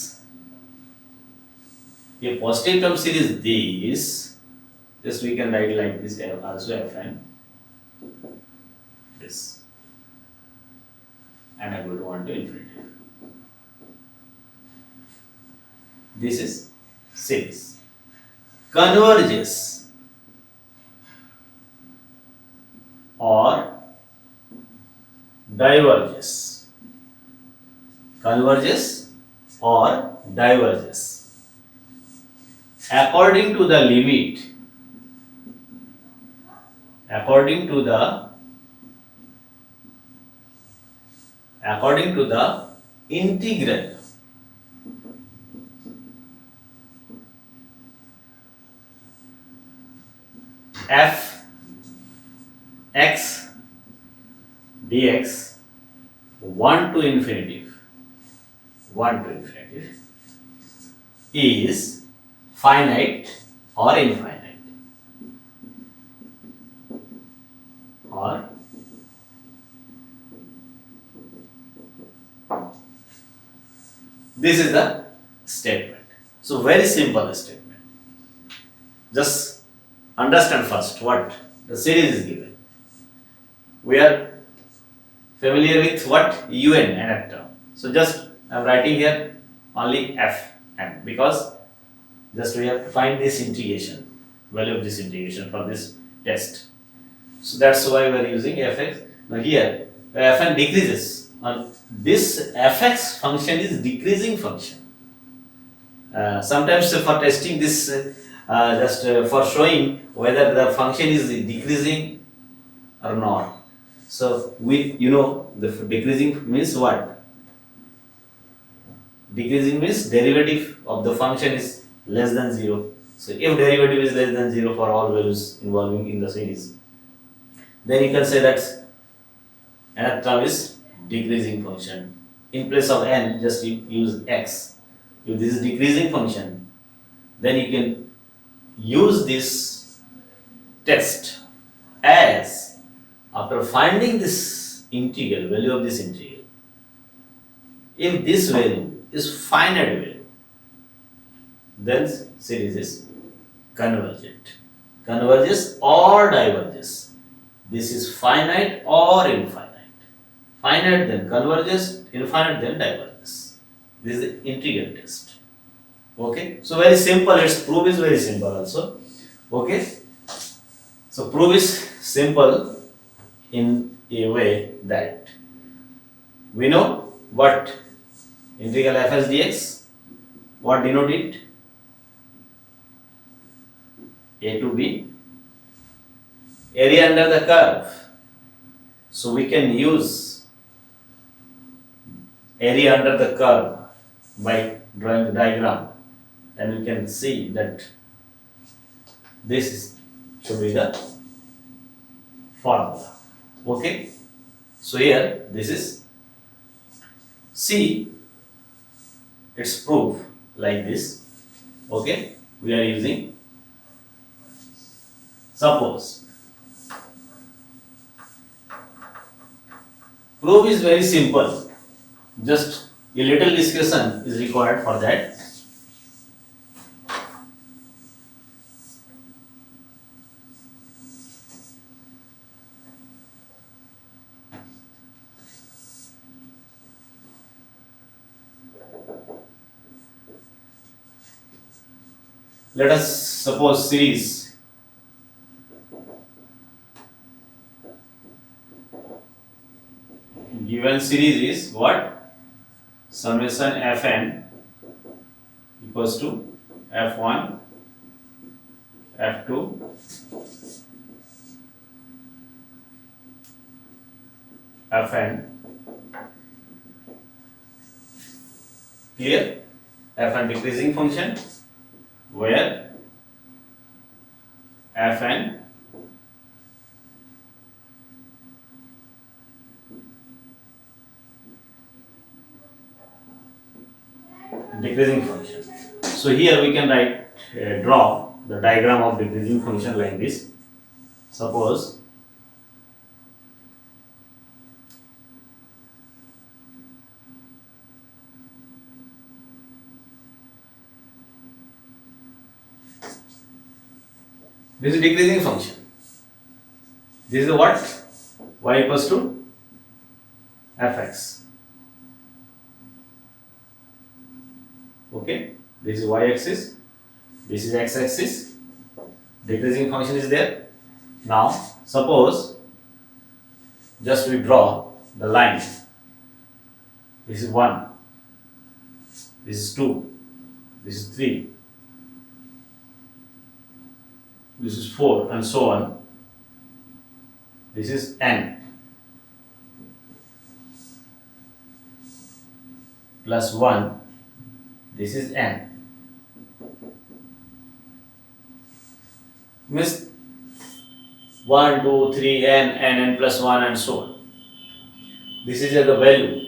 S1: A positive term series this, just we can write like this also Fn this and equal to 1 to infinity. This is series. Converges or diverges. Converges or diverges according to the limit, according to the integral f x dx 1 to infinity is finite or infinite, or this is the statement. So very simple statement. Just understand first what the series is given. We are familiar with what un nth term. So just I am writing here only Fn because just we have to find this integration, value of this integration for this test. So that's why we are using fx. Now here Fn decreases, and this fx function is decreasing function. Sometimes for testing this, for showing whether the function is decreasing or not. So the decreasing means what? Decreasing means derivative of the function is less than 0. So if derivative is less than 0 for all values involving in the series, then you can say that nth term is decreasing function. In place of n, just use x. If this is decreasing function, then you can use this test as after finding this integral, value of this integral, if this value is finite value, then series is convergent. Converges or diverges. This is finite or infinite. Finite then converges, infinite then diverges. This is the integral test. Okay, so very simple. Its proof is very simple also. Okay, so proof is simple in a way that we know what integral fs dx, what denote it? A to b, area under the curve. So we can use area under the curve by drawing the diagram, and we can see that this should be the formula. Okay, so here this is, see its proof like this. Okay, we are using, suppose proof is very simple, just a little discussion is required for that. Let us suppose series given series is what? Summation Fn equals to F1, F2, Fn. Clear? fn decreasing function, where fn decreasing function. So here we can draw the diagram of decreasing function like this. Suppose this is decreasing function. This is what? Y equals to fx. Okay, this is y axis, this is x axis, decreasing function is there. Now suppose just we draw the line. This is 1, this is 2, this is 3, this is 4, and so on. This is n plus 1, this is n. Means 1, 2, 3, n plus 1 and so on. This is the value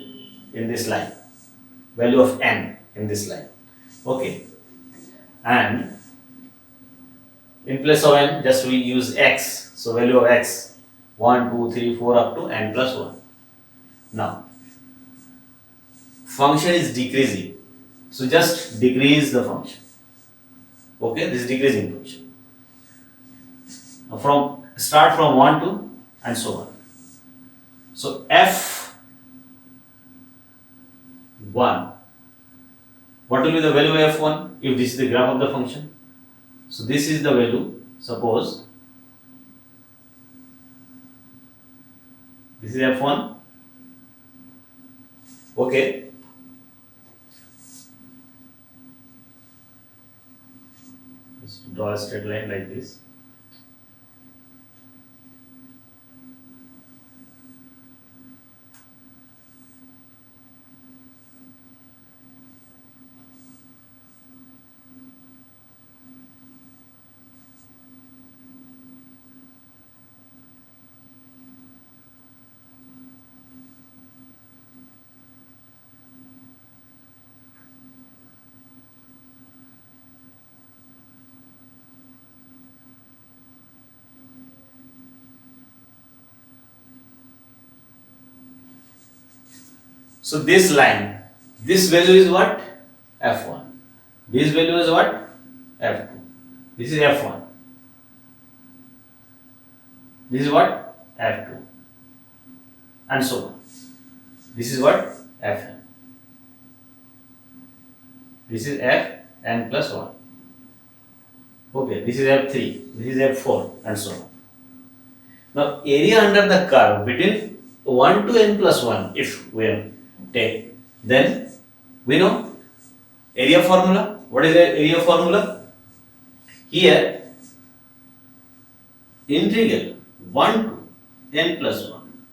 S1: in this line, value of n in this line. Okay, and in place of n just we use x, so value of x 1, 2, 3, 4 up to n plus 1. Now function is decreasing, so just decrease the function. Okay, this is decreasing function. Now start from 1 to and so on. So f1, what will be the value of f1 if this is the graph of the function? So this is the value. Suppose this is f1. Okay, let's draw a straight line like this. So this line, this value is what? f1. This value is what? f2. This is f1. This is what? f2. And so on. This is what? fn. This is fn plus 1. Okay, this is f3. This is f4 and so on. Now area under the curve between 1 to n plus 1, if we take, then we know area formula. What is the area formula? Here integral 1 to n plus 1,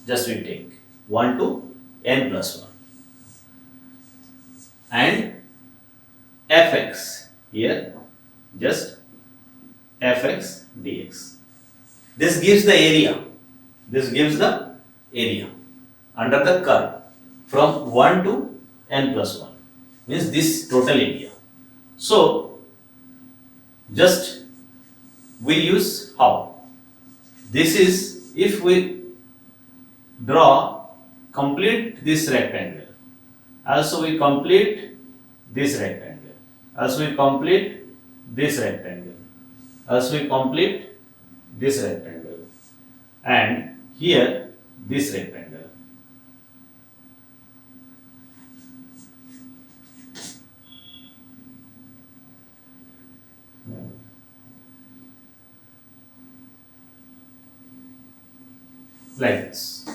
S1: just we take 1 to n plus 1, and fx, here just fx dx. This gives the area. This gives the area under the curve from 1 to n plus 1, means this total area. So just we use how? This is, if we draw complete this rectangle, also we complete this rectangle, also we complete this rectangle, also we complete this rectangle, and here this rectangle. Like this.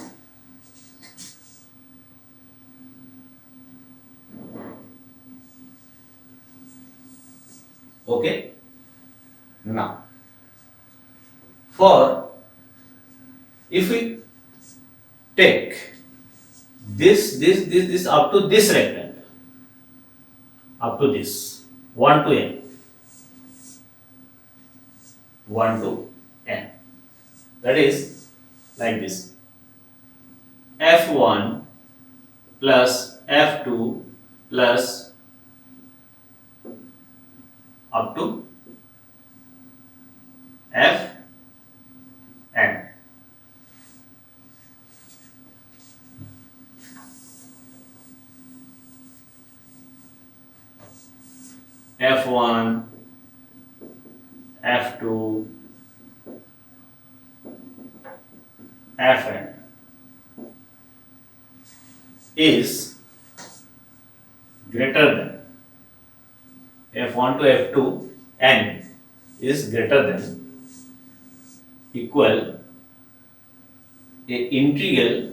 S1: Okay. Now, for if we take this up to this rectangle, up to this 1 to n, 1 to n. That is like this: f1 plus f2 plus up to fn. f1, f2, fn is greater than f1 to f2 n is greater than equal a integral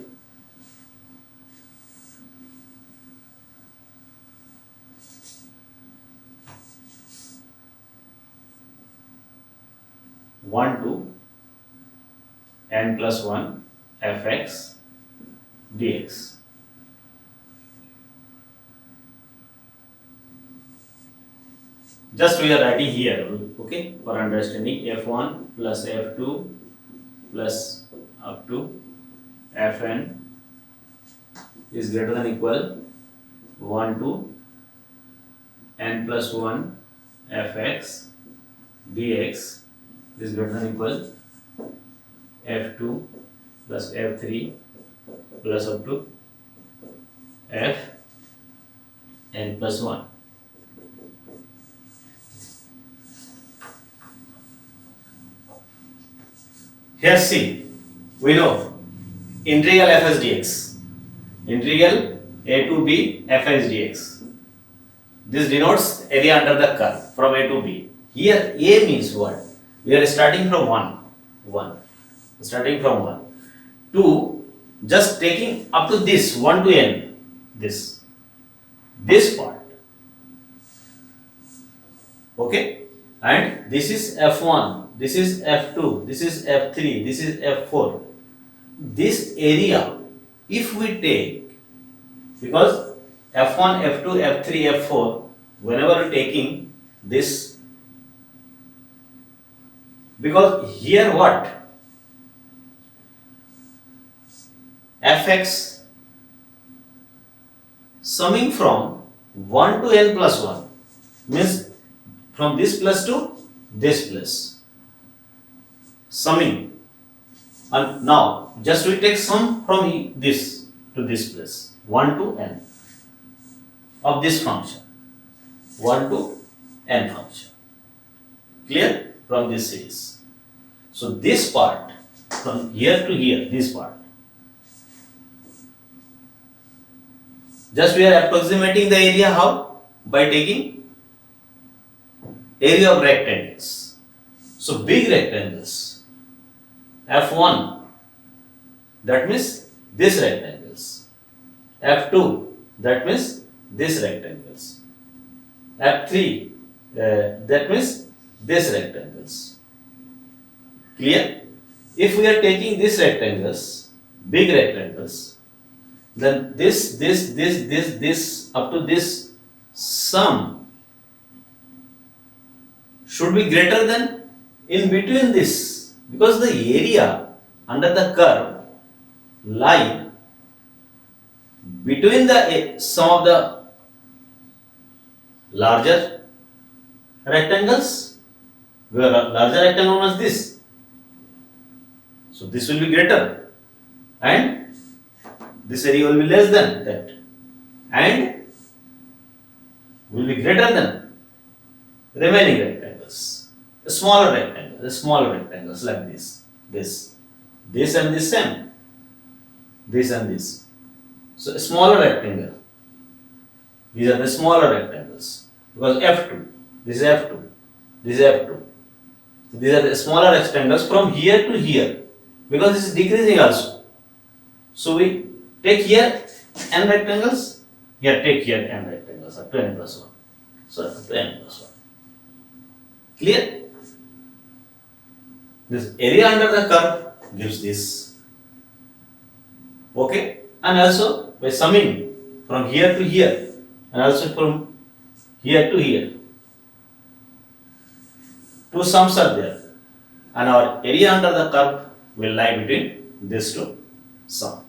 S1: one to n plus 1 fx dx. Just we are writing here, okay, for understanding: f1 plus f2 plus up to fn is greater than equal 1 to n plus 1 fx dx is greater than equal f2 plus f3 plus up to f n plus 1. Here see, we know integral fs dx, integral a to b fx dx. This denotes area under the curve from a to b. Here a means what? We are starting from 1, starting from 1 to just taking up to this 1 to n, this part, okay, and this is f1, this is f2, this is f3, this is f4. This area, if we take, because f1, f2, f3, f4, whenever we taking this, because here what? Fx summing from 1 to n plus 1 means from this plus to this plus, summing. And now just we take sum from this to this plus 1 to n of this function, 1 to n function. Clear? From this series. So this part from here to here, this part, just we are approximating the area how? By taking area of rectangles. So big rectangles, f1, that means this rectangles, f2, that means this rectangles, f3, that means this rectangles. Clear? If we are taking these rectangles, big rectangles, then this up to this sum should be greater than in between this, because the area under the curve lie between the sum of the larger rectangles, where a larger rectangle was this. So this will be greater and this area will be less than that and will be greater than remaining rectangles. Smaller rectangles like this and this same, this and this. So a smaller rectangle. These are the smaller rectangles because f2, this is f2, this is f2. So these are the smaller rectangles from here to here, because this is decreasing also. So we take here n rectangles, here take here n rectangles up to n plus 1. So up to n plus 1. Clear? This area under the curve gives this. Okay? And also by summing from here to here and also from here to here. Two sums are there, and our area under the curve will lie between these two sum.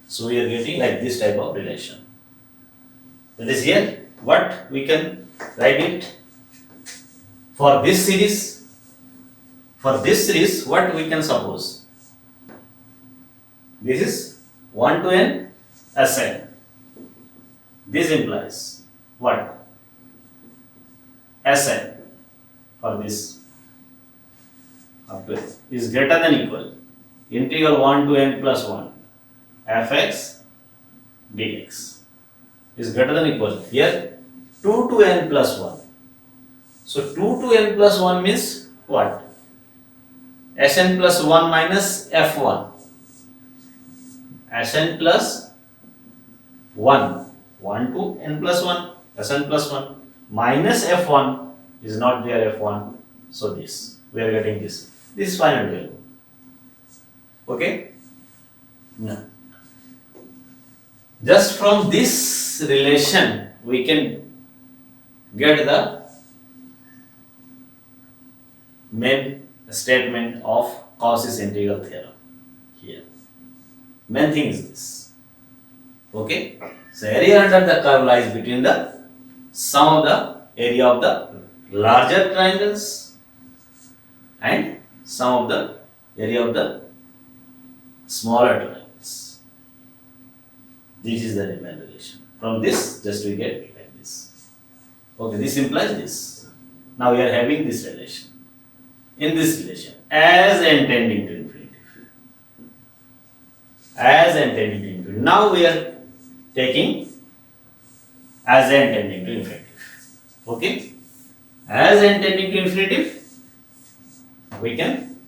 S1: So we are getting like this type of relation. That is here what we can write it for this series. For this series, what we can suppose? This is 1 to n Sn. This implies what? Sn for this up to n is greater than equal integral 1 to n plus 1 fx dx is greater than equal here 2 to n plus 1. So 2 to n plus 1 means what? Sn plus 1 minus f1. Sn plus 1 to n plus 1 Sn plus 1 minus f1 is not there f1. So this we are getting this is final value. Okay. Now, just from this relation we can get the main statement of Cauchy's integral theorem here. Main thing is this. Okay. So area under the curve lies between the sum of the area of the larger triangles and sum of the area of the smaller triangles. This is the main relation. From this, just we get like this. Okay, this implies this. Now we are having this relation. In this relation, as n tending to infinity. As n tending to infinity. Now we are taking as n tending to infinity. Okay? As n tending to infinity, we can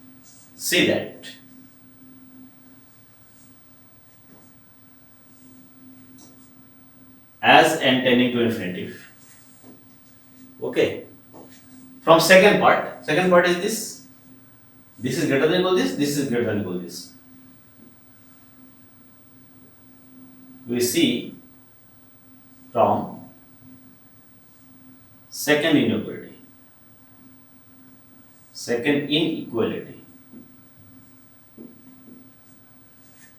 S1: see that as n tending to infinity. Okay. From second part is this. This is greater than equal this. This is greater than equal this. We see from second inequality. Second inequality.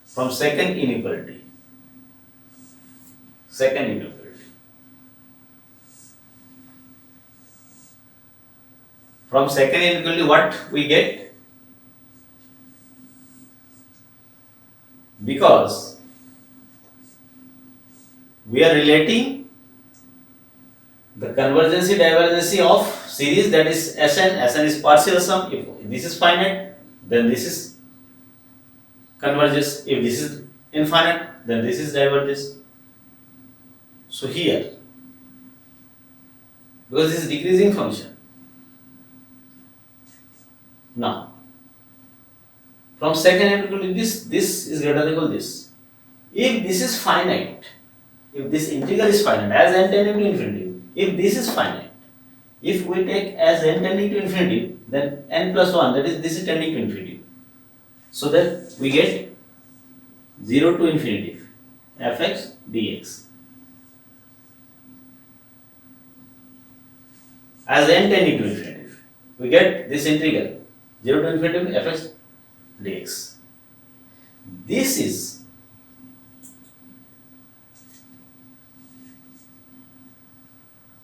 S1: From second inequality. Second inequality. From second inequality, what we get? Because we are relating the convergence divergence of series, that is Sn is partial sum. If this is finite, then this is converges. If this is infinite, then this is diverges. So here, because this is decreasing function. Now, from second inequality, this is greater than equal this. If this is finite, if this integral is finite, as n tending to infinity, if this is finite, if we take as n tending to infinity, then n plus 1, that is, this is tending to infinity. So that we get 0 to infinity, fx dx. As n tending to infinity, we get this integral 0 to infinity fx dx. This is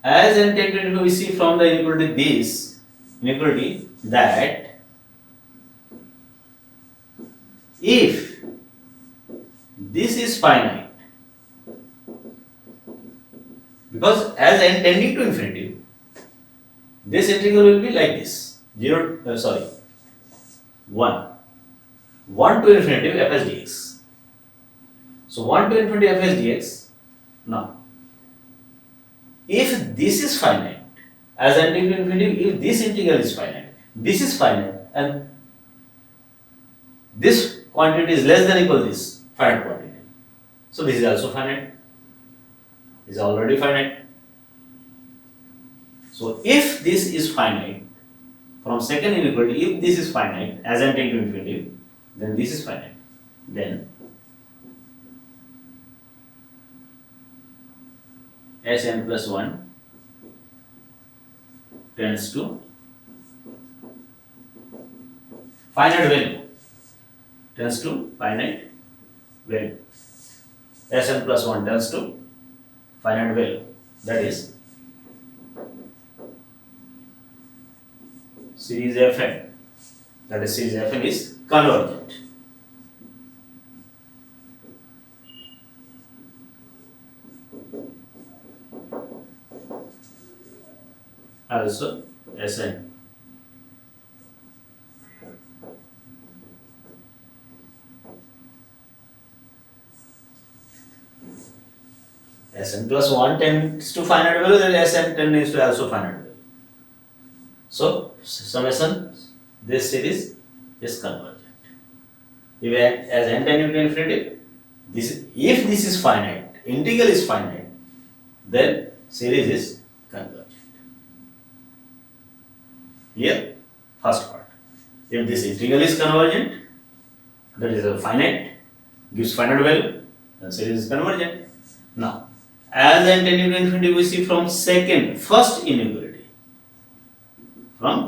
S1: as n tending to infinity, we see from the inequality this inequality that if this is finite, because as n tending to infinity, this integral will be like this 1 to infinity fs dx. So 1 to infinity fs dx. Now, if this is finite, as n tending to infinity, if this integral is finite, this is finite, and this quantity is less than equal to this finite quantity. So this is also finite. This is already finite. So if this is finite, from second inequality, if this is finite, as n tending to infinity, then this is finite. Then Sn plus 1 tends to finite value. Tends to finite value. Sn plus 1 tends to finite value. That is series Fn. That is series Fn is convergent. Also Sn Sn plus 1 tends to finite value, then Sn tends to also finite value. So summation, this series is convergent. If as n tending to infinity, if this is finite, integral is finite, then series is convergent. Clear? First part. If this integral is convergent, that is a finite, gives finite value, then series is convergent. Now, as n tending to infinity, we see from first inequality. From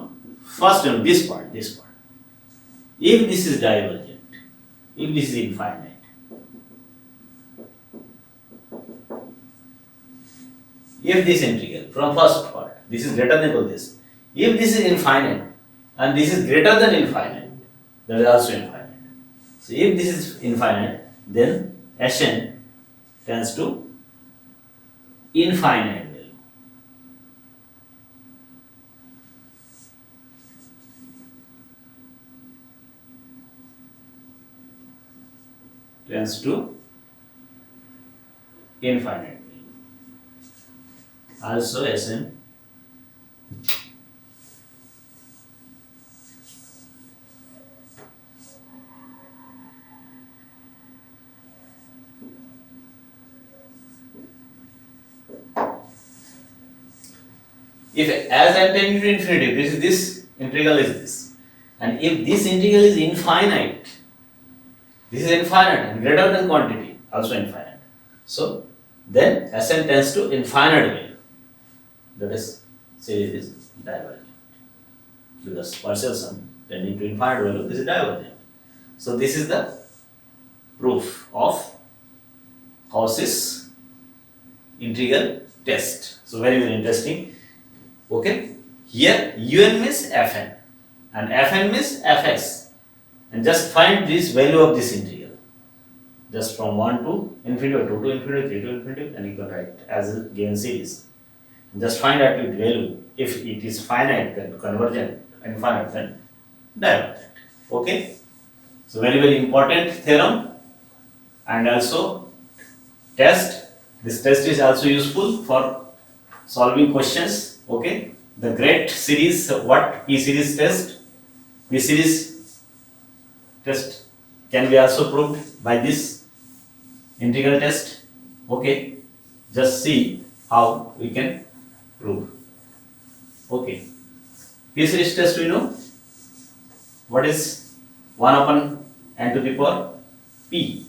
S1: first one, this part. If this is divergent, if this is infinite, if this integral from first part, this is greater than equal this. If this is infinite and this is greater than infinite, that is also infinite. So if this is infinite, then Sn tends to infinite value. Tends to infinite value. Also Sn if as n tending to infinity, this integral is this, and if this integral is infinite, this is infinite and greater than quantity, also infinite. So then Sn tends to infinite value. That is, series is divergent. Because partial sum tending to infinite value, this is divergent. So this is the proof of Cauchy's integral test. So very interesting. Okay, here un means Fn and Fn means Fs, and just find this value of this integral, just from 1 to infinity or 2 to infinity, 3 to infinity, and you can write as a given series. Just find out its value. If it is finite, then convergent, infinite, then divergent. Okay, so very important theorem, and also test. This test is also useful for solving questions. Okay, the great series, what P series test? P series test can be also proved by this integral test. Okay, just see how we can prove. Okay, P series test we know what is 1 upon n to the power P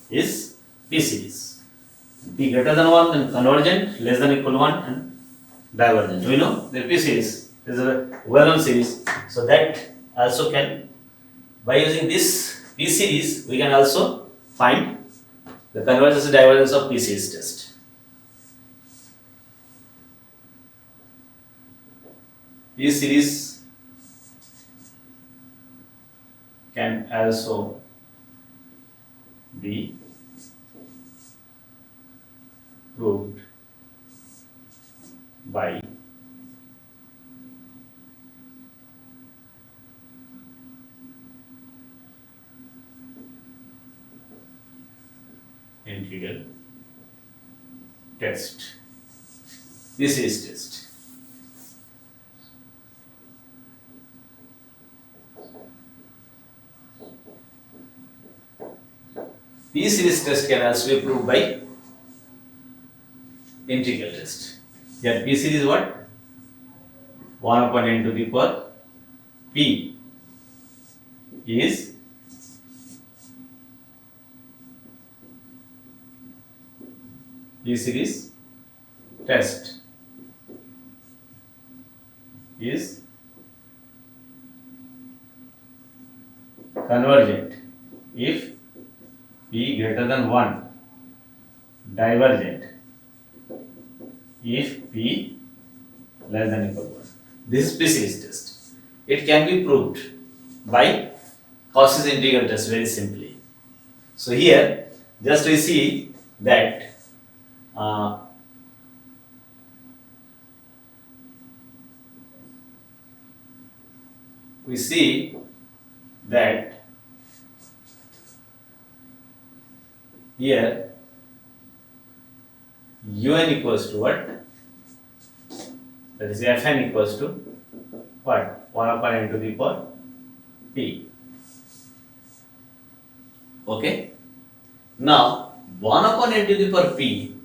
S1: is P series. P greater than 1, then convergent, less than equal 1, and divergent. We know the P series is a well-known series, so that also can, by using this P series, we can also find the convergence and divergence of P series test. P series can also be proved by integral test. This is test. P series test can also be proved by integral test. Here P series what? 1 upon n to the power P is P series test. is convergent if P greater than 1, divergent if P less than equal to 1. This is P-series test. It can be proved by Cauchy's integral test very simply. So here just we see that we see that here un equals to what? That is fn equals to what? 1 upon n to the power p. Okay. Now 1 upon n to the power p,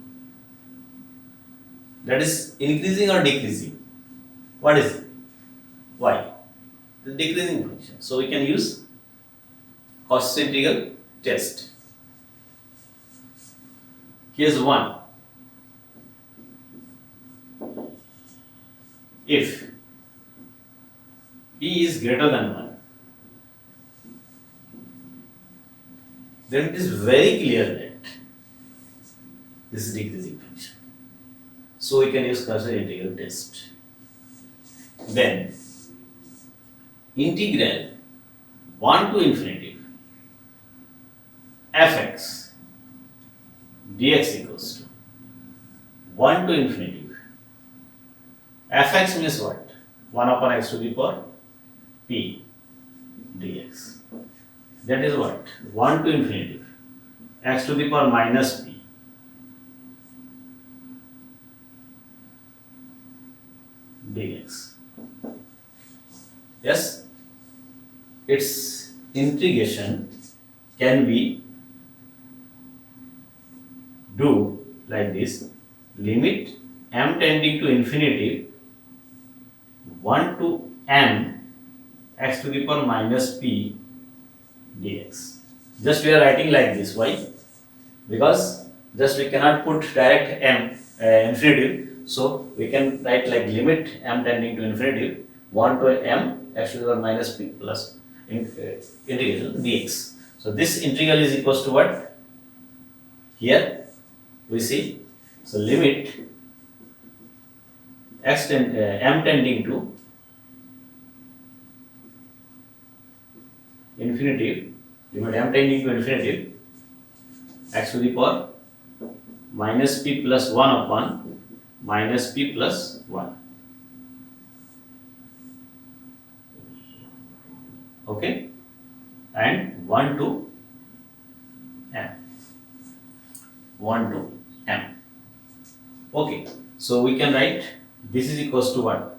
S1: that is increasing or decreasing? What is it? Why? The decreasing function. So we can use Cauchy's integral test. Case 1. If p is greater than 1, then it is very clear that this is decreasing function. So we can use Cauchy's integral test. Then integral 1 to infinity fx dx equals to 1 to infinity fx means what? 1 upon x to the power p dx. That is what? 1 to infinity x to the power minus p dx. Yes, its integration can be do like this: limit m tending to infinity 1 to m x to the power minus p dx. Just we are writing like this. Why? Because just we cannot put direct m infinitive, so we can write like limit m tending to infinity 1 to m x to the power minus p plus integral dx. So this integral is equals to what? Here we see. So limit m tending to infinity, limit m tending to infinity x to the power minus p plus 1 upon minus p plus 1. Okay, and 1 to m. 1 to m. Okay, so we can write this is equals to what?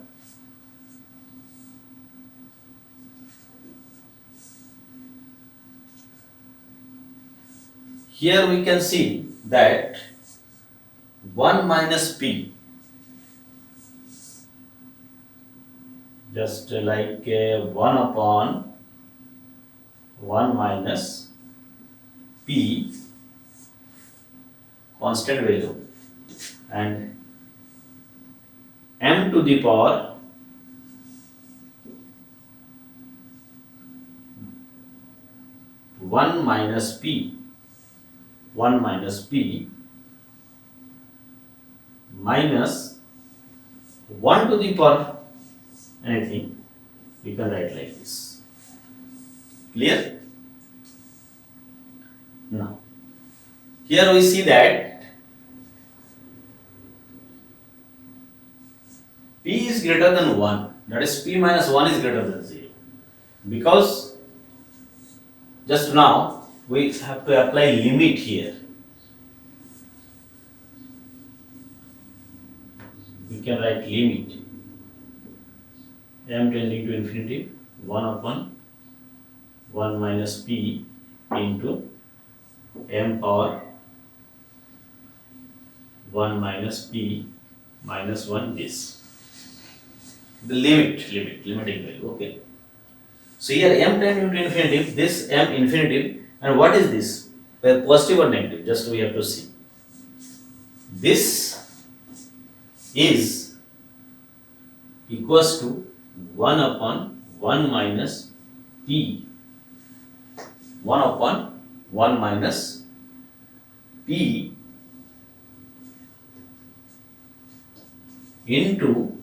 S1: Here we can see that 1 minus p, just like 1 upon 1 minus p, constant value, and m to the power one minus p minus 1 to the power anything, we can write like this. Clear? Now, here we see that p is greater than 1, that is p minus 1 is greater than 0, because just now we have to apply limit here. We can write limit m tending to infinity 1 upon 1 minus p into m power 1 minus p minus 1 this. The limiting value. Okay. So here m tending to infinity, this m infinitive, and what is this? Well, positive or negative? Just we have to see. This is equals to 1 upon 1 minus p, 1 upon 1 minus p into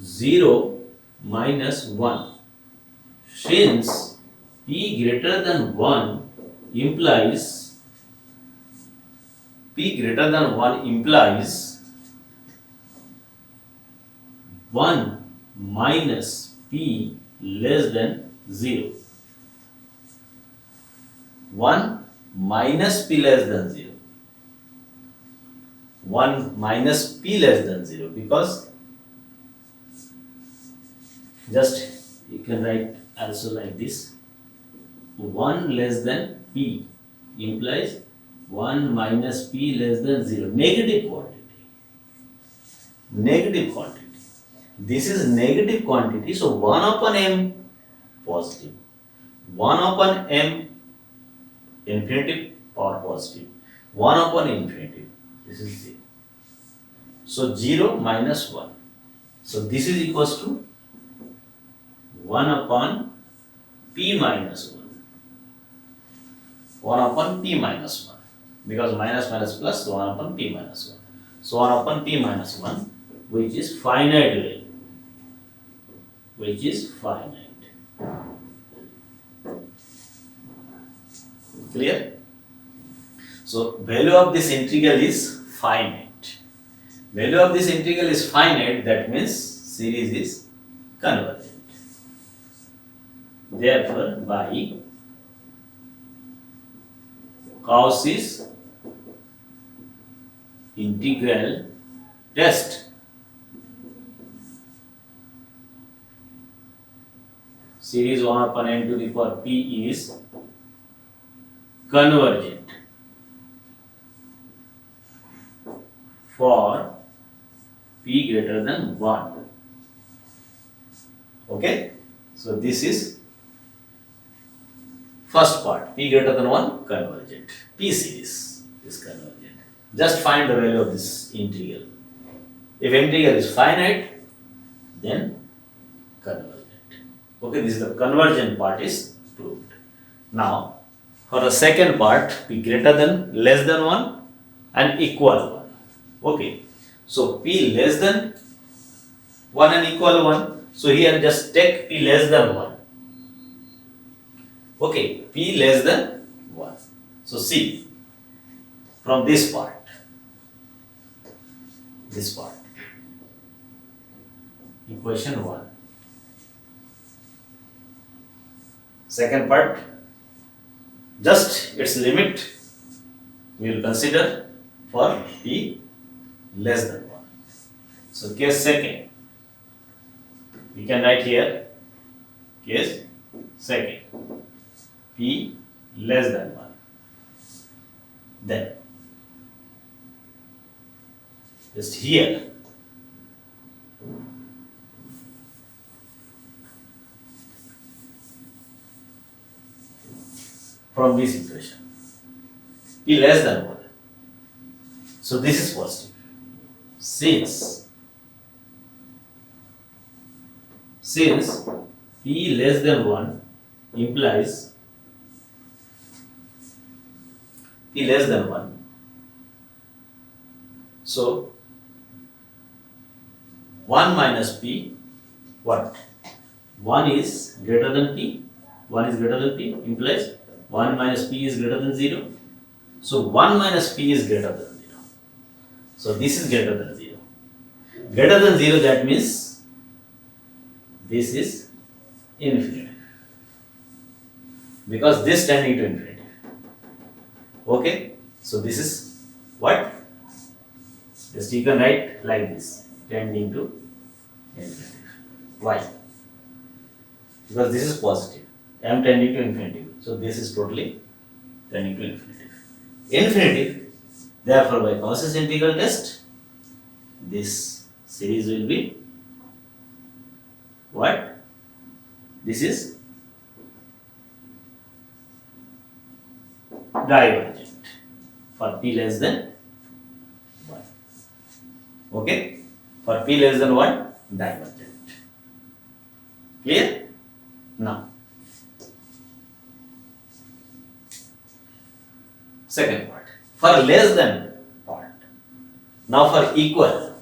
S1: 0 minus 1. Since p greater than 1 implies 1 minus p less than 0. 1 minus p less than 0. 1 minus p less than 0, because just you can write also like this. 1 less than p implies 1 minus p less than 0. Negative quantity. Negative quantity. This is negative quantity, so 1 upon m positive. 1 upon m infinitive or positive. 1 upon infinitive. This is 0. So 0 minus 1. So this is equals to 1 upon p minus 1. 1 upon p minus 1. Because minus minus plus, so 1 upon p minus 1. So 1 upon p minus 1, which is finite value. Which is finite. Clear? So value of this integral is finite. Value of this integral is finite, that means series is convergent. Therefore, by Cauchy's integral test, series 1 upon n to the power p is convergent for p greater than 1. Okay? So this is first part, p greater than 1 convergent. P series is convergent. Just find the value of this integral. If integral is finite, then convergent. Okay, this is the convergent part is proved. Now, for the second part, p greater than, less than 1 and equal 1. Okay, so p less than 1 and equal 1. So here just take p less than 1. Okay, p less than 1. So see, from this part, equation 1. Second part, just its limit we will consider for p less than 1. So case second, we can write here case second, p less than 1. Then just here from this equation, p less than 1. So this is positive. Since p less than 1 implies p less than 1, so 1 minus p, what? 1 is greater than p, 1 is greater than p implies 1 minus p is greater than 0. So 1 minus p is greater than 0. So this is greater than 0. Greater than 0, that means this is infinite. Because this tending to infinity. Okay? So this is what? Just you can write like this, tending to infinity. Why? Because this is positive. M tending to infinity. So this is totally tending to infinitive. Infinitive, therefore by Cauchy's integral test, this series will be what? This is divergent for p less than 1. Okay? For p less than 1, divergent. Clear? Now, second part. For less than part. Now for equal.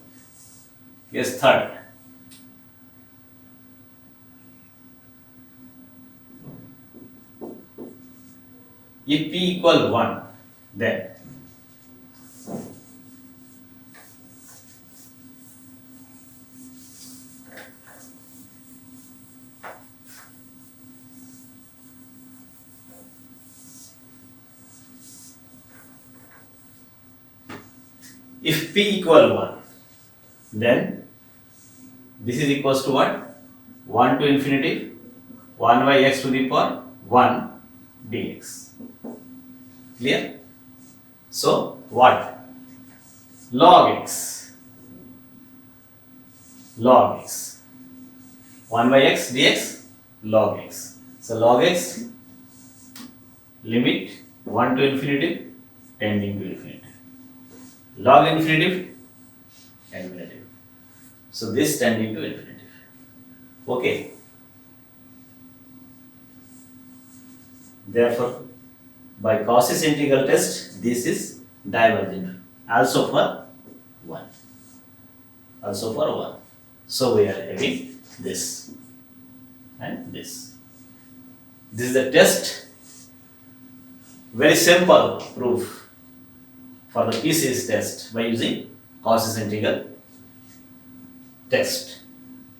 S1: Yes, third. If p equal 1, then if p equal 1, then this is equals to what? 1 to infinity 1 by x to the power 1 dx. Clear? So what? Log x. Log x. 1 by x dx log x. So log x limit 1 to infinity tending to infinity. Log infinitive infinitive. So this tending to infinitive. Okay. Therefore, by Cauchy's integral test, this is divergent. Also for 1. Also for 1. So we are having this and this. This is the test. Very simple proof for the PCS test by using Cauchy's integral test.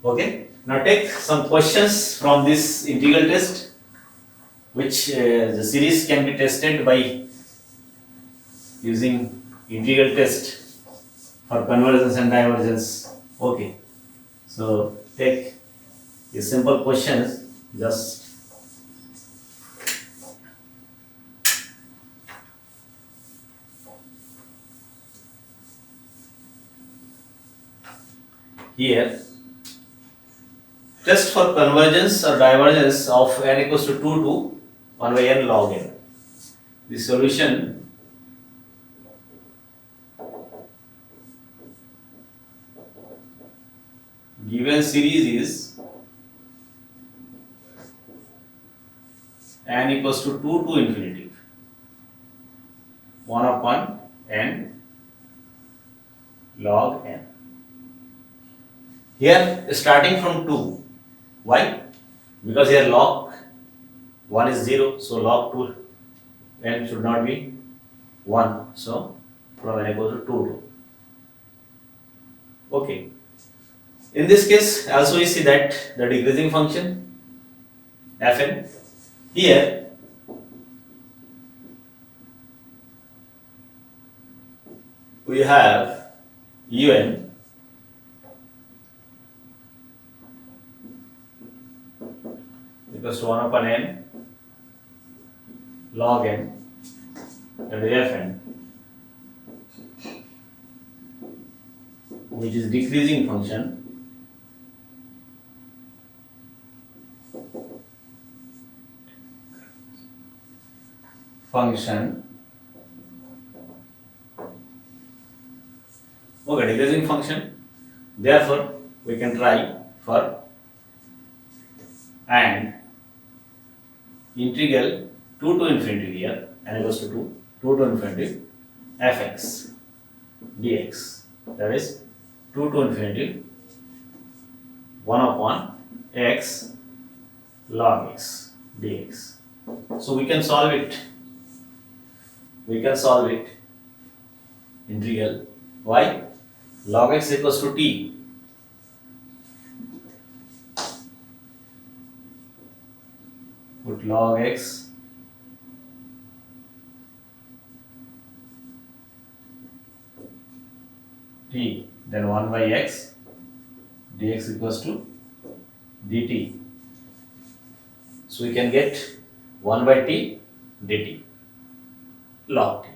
S1: Okay. Now take some questions from this integral test, which the series can be tested by using integral test for convergence and divergence. Okay. So take these simple questions. Just here, test for convergence or divergence of n equals to 2 to 1 by n log n. The solution given series is n equals to 2 to infinity 1 upon n log n. Here starting from 2. Why? Because here log 1 is 0, so log 2 n should not be 1. So from n equals to 2 to. Okay. In this case, also we see that the decreasing function fn. Here we have un equals to 1 upon n log n, that is fn, which is decreasing function okay, decreasing function. Therefore we can try for and integral 2 to infinity here, n equals to 2 to infinity fx dx, that is 2 to infinity 1 upon x log x dx. So we can solve it. We can solve it. Integral. Why? Log x equals to t. Put log x t, then 1 by x dx equals to dt. So we can get 1 by t dt. Log t.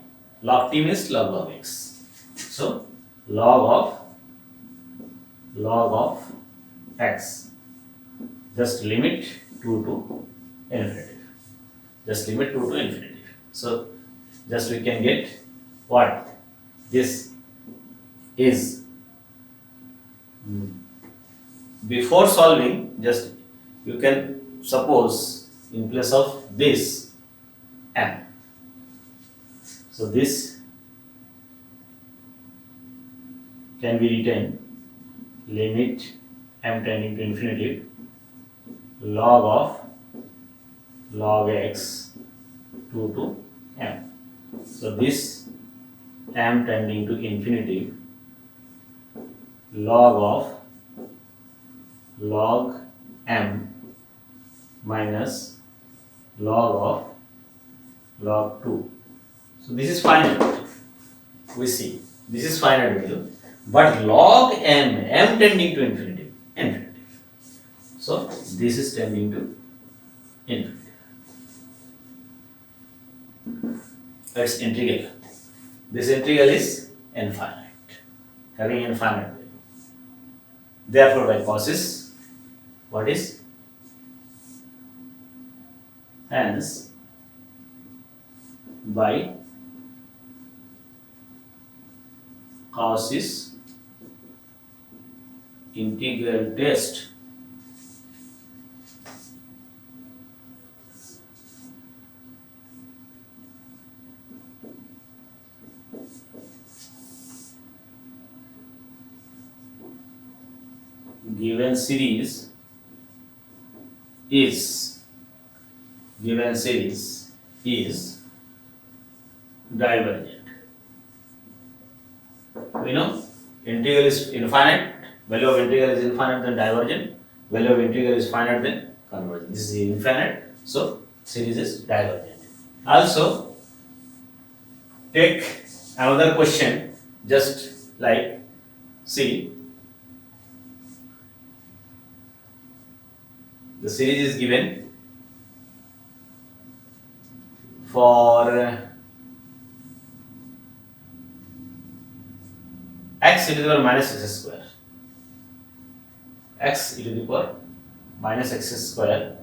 S1: Log t means log x. So log of x. Just limit 2 to infinity. Just limit 2 to infinity. So just we can get what? This is before solving, just you can suppose in place of this m. So this can be written limit m tending to infinity log x 2 to m. So this m tending to infinity log m minus log 2. So this is finite. We see this is finite value, but log m tending to infinity. So this is tending to infinity. It's integral. This integral is infinite, having infinite value. Therefore, by causes, what is? Hence, by causes integral test given series is divergent. We know integral is infinite, value of integral is infinite, then divergent, value of integral is finite, then convergent. This is infinite, so series is divergent. Also, take another question, just like, see, the series is given for x e to the power minus x square, x e to the power minus x square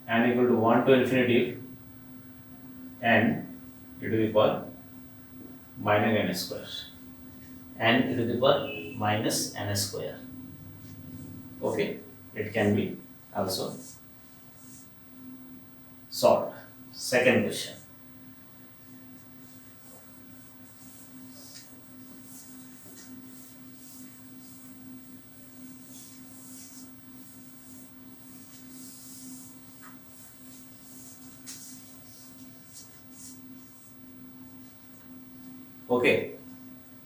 S1: and equal to 1 to infinity n e to the power minus n square, n e to the power minus n square. Okay, it can be also solved. Second question. Okay,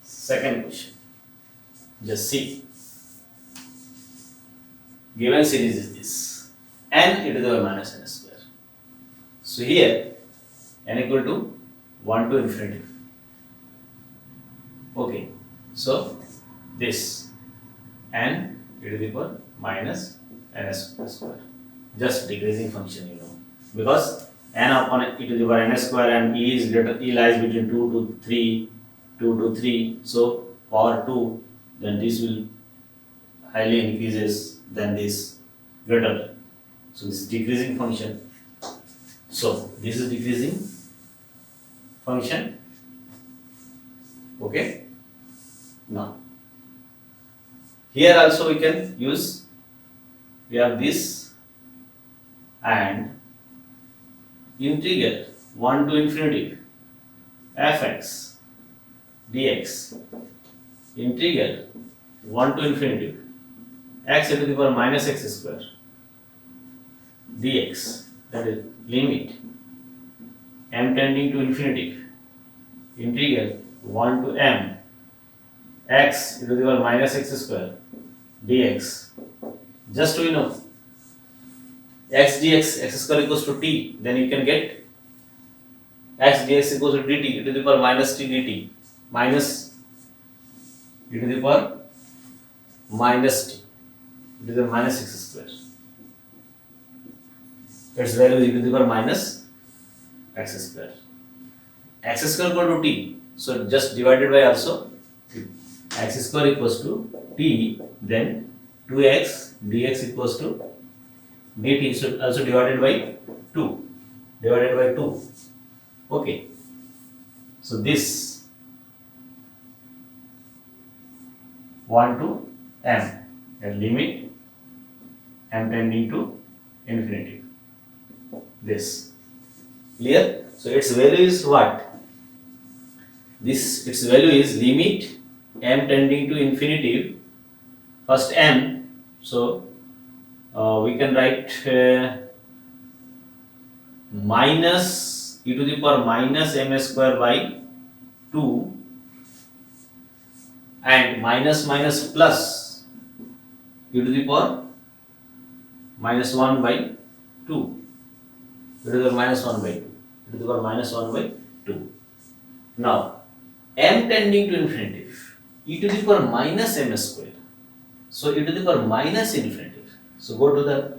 S1: second question. Just see. Given series is this, n e to the power minus n square. So here n equal to 1 to infinity. Okay, so this n e to the power minus n square, just decreasing function, because n upon e to the power n square and e lies between 2 to 3, so power 2, then this will highly increases than this greater. So this is decreasing function. So this is decreasing function. Okay. Now here also we can use, we have this and integral 1 to infinity fx dx, integral 1 to infinity x e to the power minus x square dx, that is limit m tending to infinity integral 1 to m x e to the power minus x square dx. Just we know x dx, x square equals to t, then you can get x dx equals to dt e to the power minus t dt minus e to the power minus t e to the power minus x square. Its value is e to the power minus x square. X square equal to t, so just divided by also x square equals to t, then 2x dx equals to dt, so also divided by 2. Okay, so this 1 to m, a limit m tending to infinity. This clear? So its value is what? This its value is limit m tending to infinity. First m, so we can write minus e to the power minus m square by 2 and minus minus plus e to the power minus 1 by 2 e to the power minus 1 by 2 e to the power minus 1 by 2. Now m tending to infinity e to the power minus m square, so e to the power minus infinity, so go to the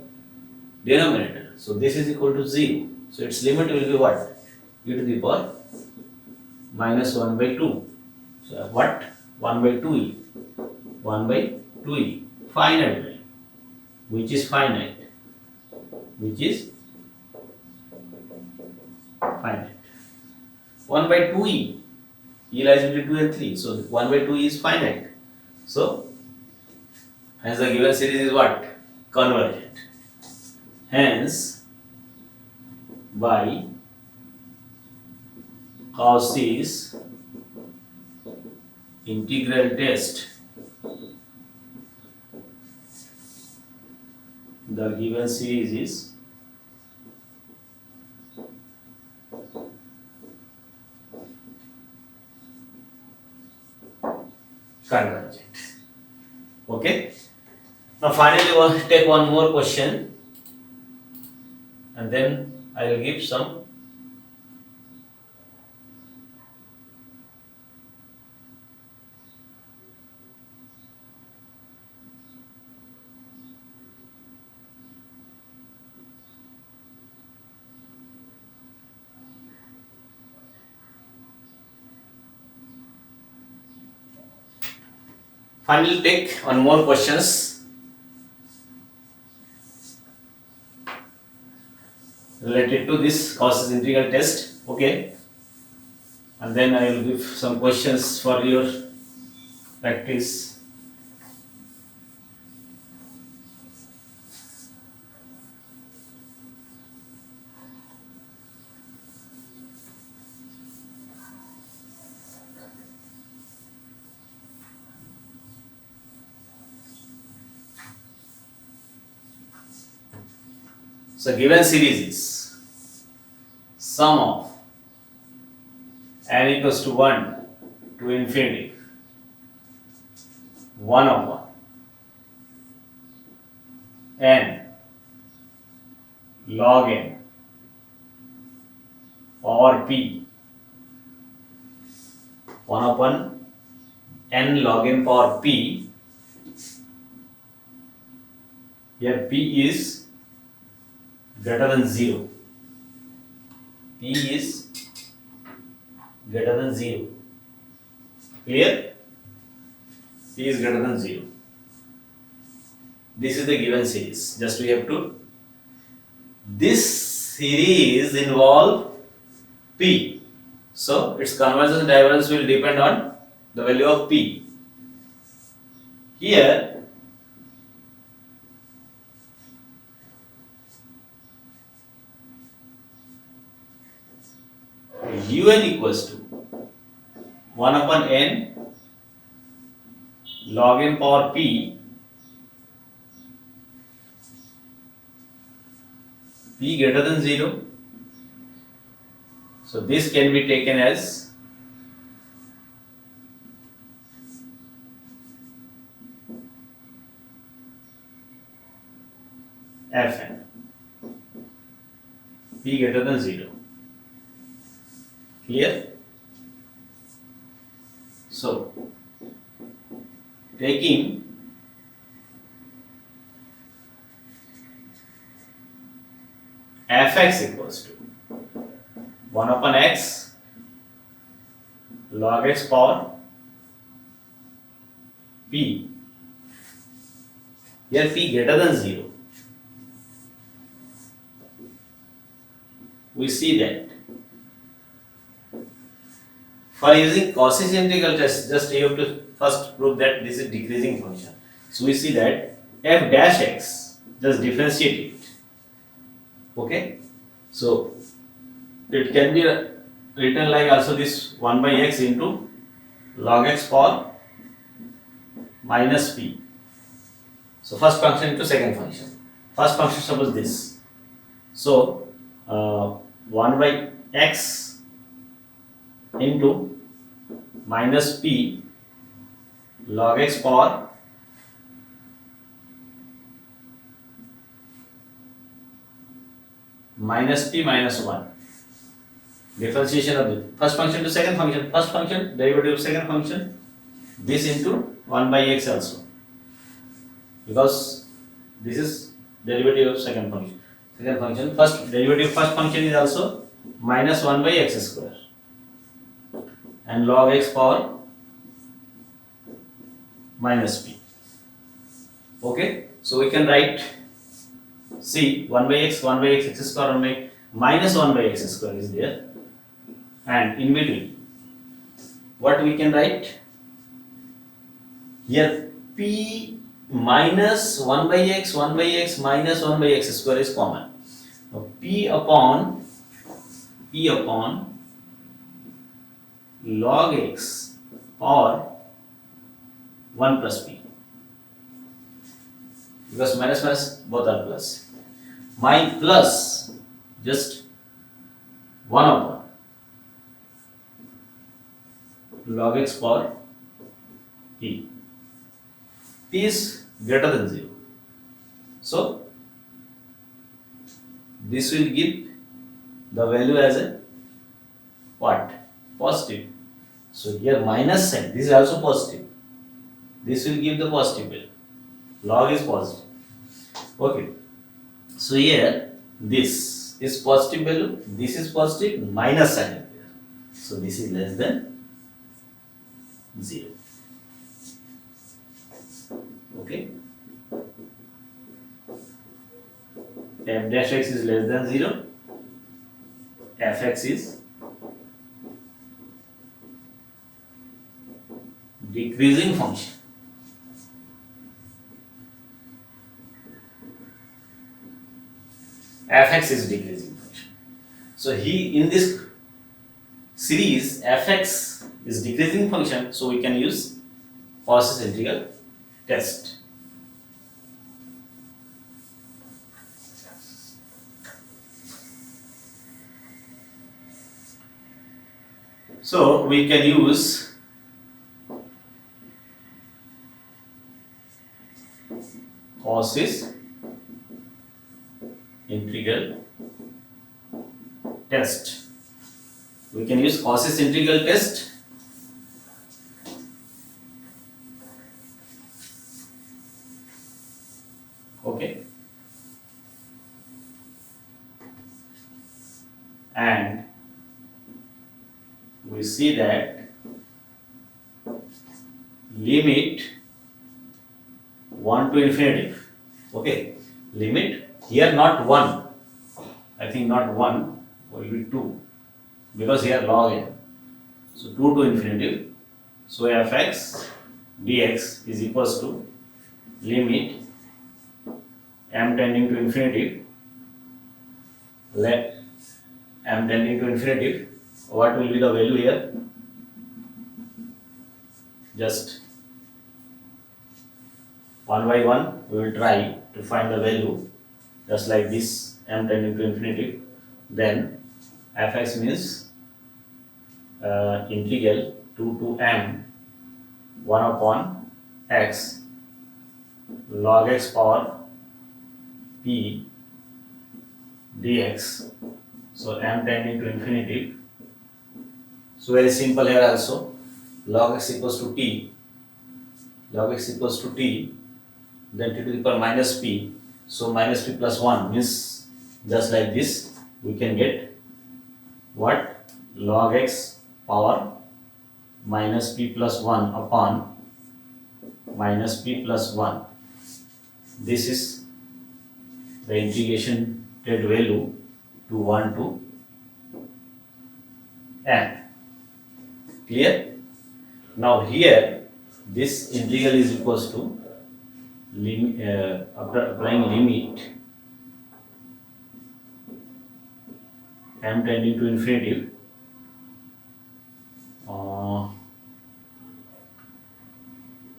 S1: denominator, so this is equal to 0, so its limit will be what? E to the power minus 1 by 2, so what? 1 by 2e, 1 by 2e, finite value, which is finite, which is finite. 1 by 2e, e lies between 2 and 3, so 1 by 2e is finite. So hence the given series is what? Convergent. Hence by Cauchy's integral test, the given series is convergent. Okay. Now finally we'll take one more question and then I will give some finally take one more questions related to this Cauchy's integral test. Okay, and then I will give some questions for your practice. So given series is sum of n equals to 1 to infinity 1 upon n log n power p 1 upon n log n power p. Here p is greater than 0. P is greater than 0. Clear? P is greater than 0. This is the given series. Just we have to. This series involve P. So its convergence and divergence will depend on the value of P. Here un equals to 1 upon n log n power p p greater than 0. So this can be taken as Fn, p greater than 0. Clear? So taking fx equals to 1 upon x log x power p. Here p greater than 0. We see that for using Cauchy's integral test, just you have to first prove that this is decreasing function. So we see that f dash x, just differentiate it. Okay, so it can be written like also this 1 by x into log x power minus p. So first function into second function. First function suppose this. So 1 by x into minus p log x power minus p minus 1. Differentiation of the first function to second function. First function, derivative of second function, this into 1 by x also. Because this is derivative of second function. Second function, first derivative of first function is also minus 1 by x square. And log x power minus p. Okay, so we can write, see 1 by x square, 1 by minus 1 by x square is there, and in between what we can write here, p minus 1 by x minus 1 by x square is common. Now p upon log x power 1 plus p, because minus minus both are plus. My plus just 1 upon log x power p. P is greater than 0. So this will give the value as a what? Positive. So here minus sign, this is also positive. This will give the positive value. Log is positive. Okay. So here this is positive value, this is positive, minus sign here. So this is less than 0. Okay. F dash x is less than 0. Fx is decreasing function. Fx is decreasing function. So in this series fx is decreasing function, so we can use Cauchy's integral test. So we can use Cauchy's integral test. We can use Cauchy's integral test. Okay. And we see that limit 1 to infinity. Okay. Limit here not 1. I think not 1, will be 2. Because here log n. So 2 to infinity. So fx dx is equals to limit m tending to infinity, let m tending to infinity. What will be the value here? Just 1 by 1 we will try to find the value, just like this, m tending to infinity. Then fx means integral 2 to m 1 upon x log x power p dx. So m tending to infinity. So very simple here also. Log x equals to t. Log x equals to t. Then t to the power minus p. So minus p plus 1 means just like this we can get what? Log x power minus p plus 1 upon minus p plus 1. This is the integration value to 1 to m. Clear? Now here this integral is equals to after applying limit m tending to infinity,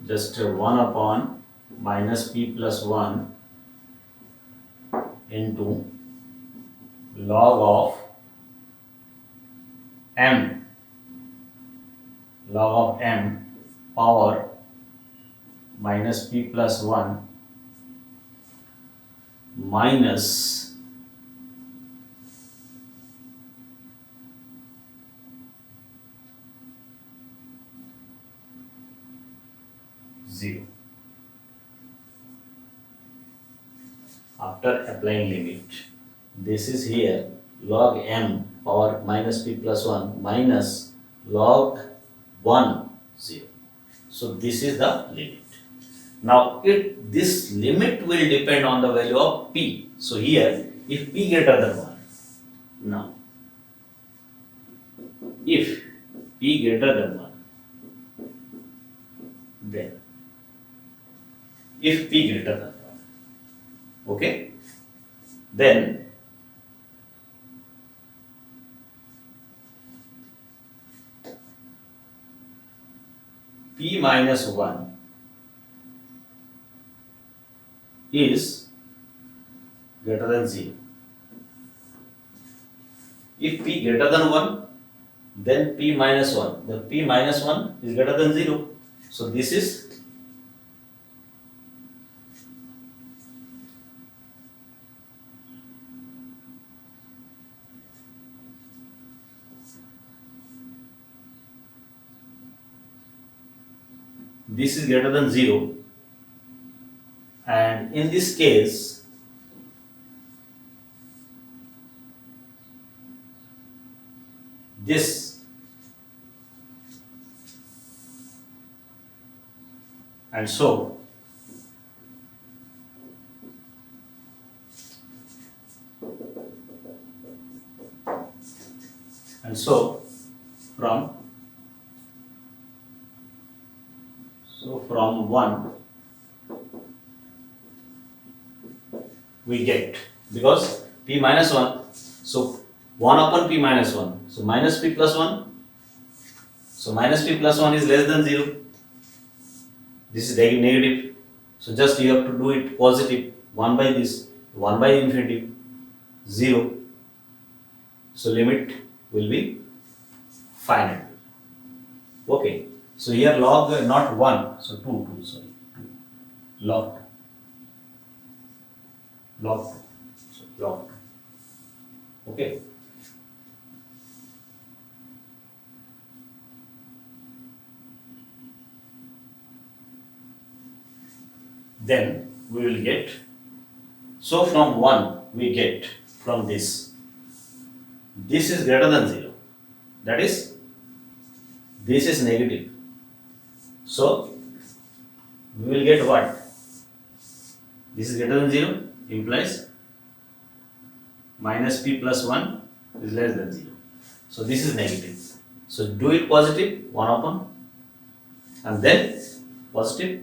S1: just 1 upon minus p plus 1 into log of m power minus p plus 1 minus zero after applying limit. This is here log m power minus p plus 1 minus log 1 0. So this is the limit. Now this limit will depend on the value of p. So here if p greater than 1, now if p greater than 1, then if p greater than 1, okay, then p minus 1 is greater than 0. If p greater than 1, then p minus 1. The p minus 1 is greater than 0. So this is greater than 0, and in this case this and so from 1 we get, because p minus 1, so 1 upon p minus 1, so minus p plus 1, so minus p plus 1 is less than 0. This is negative, so just you have to do it positive, 1 by this, 1 by infinity, 0. So limit will be finite. Okay, so here log not 1, so 2, sorry, 2, log 2, so log 2, okay. Then we will get, so from 1 we get from this is greater than 0, that is this is negative, so we will get what? This is greater than 0 implies minus p plus 1 is less than 0, so this is negative, so do it positive, 1 upon and then positive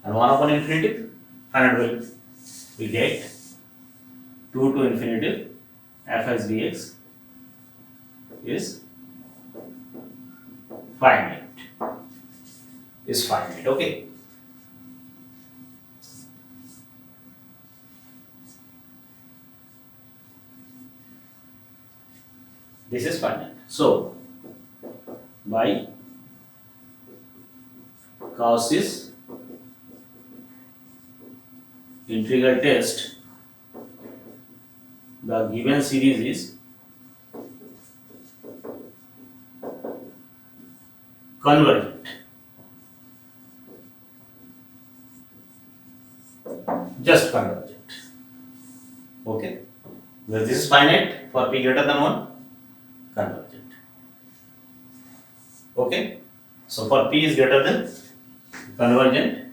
S1: and 1 upon infinitive, and we get 2 to infinitive fx dx is finite, okay. This is finite. So by Cauchy's integral test, the given series is convergent. Just convergent. Okay. Where this is finite, for p greater than 1, convergent. Okay. So for p is greater than convergent,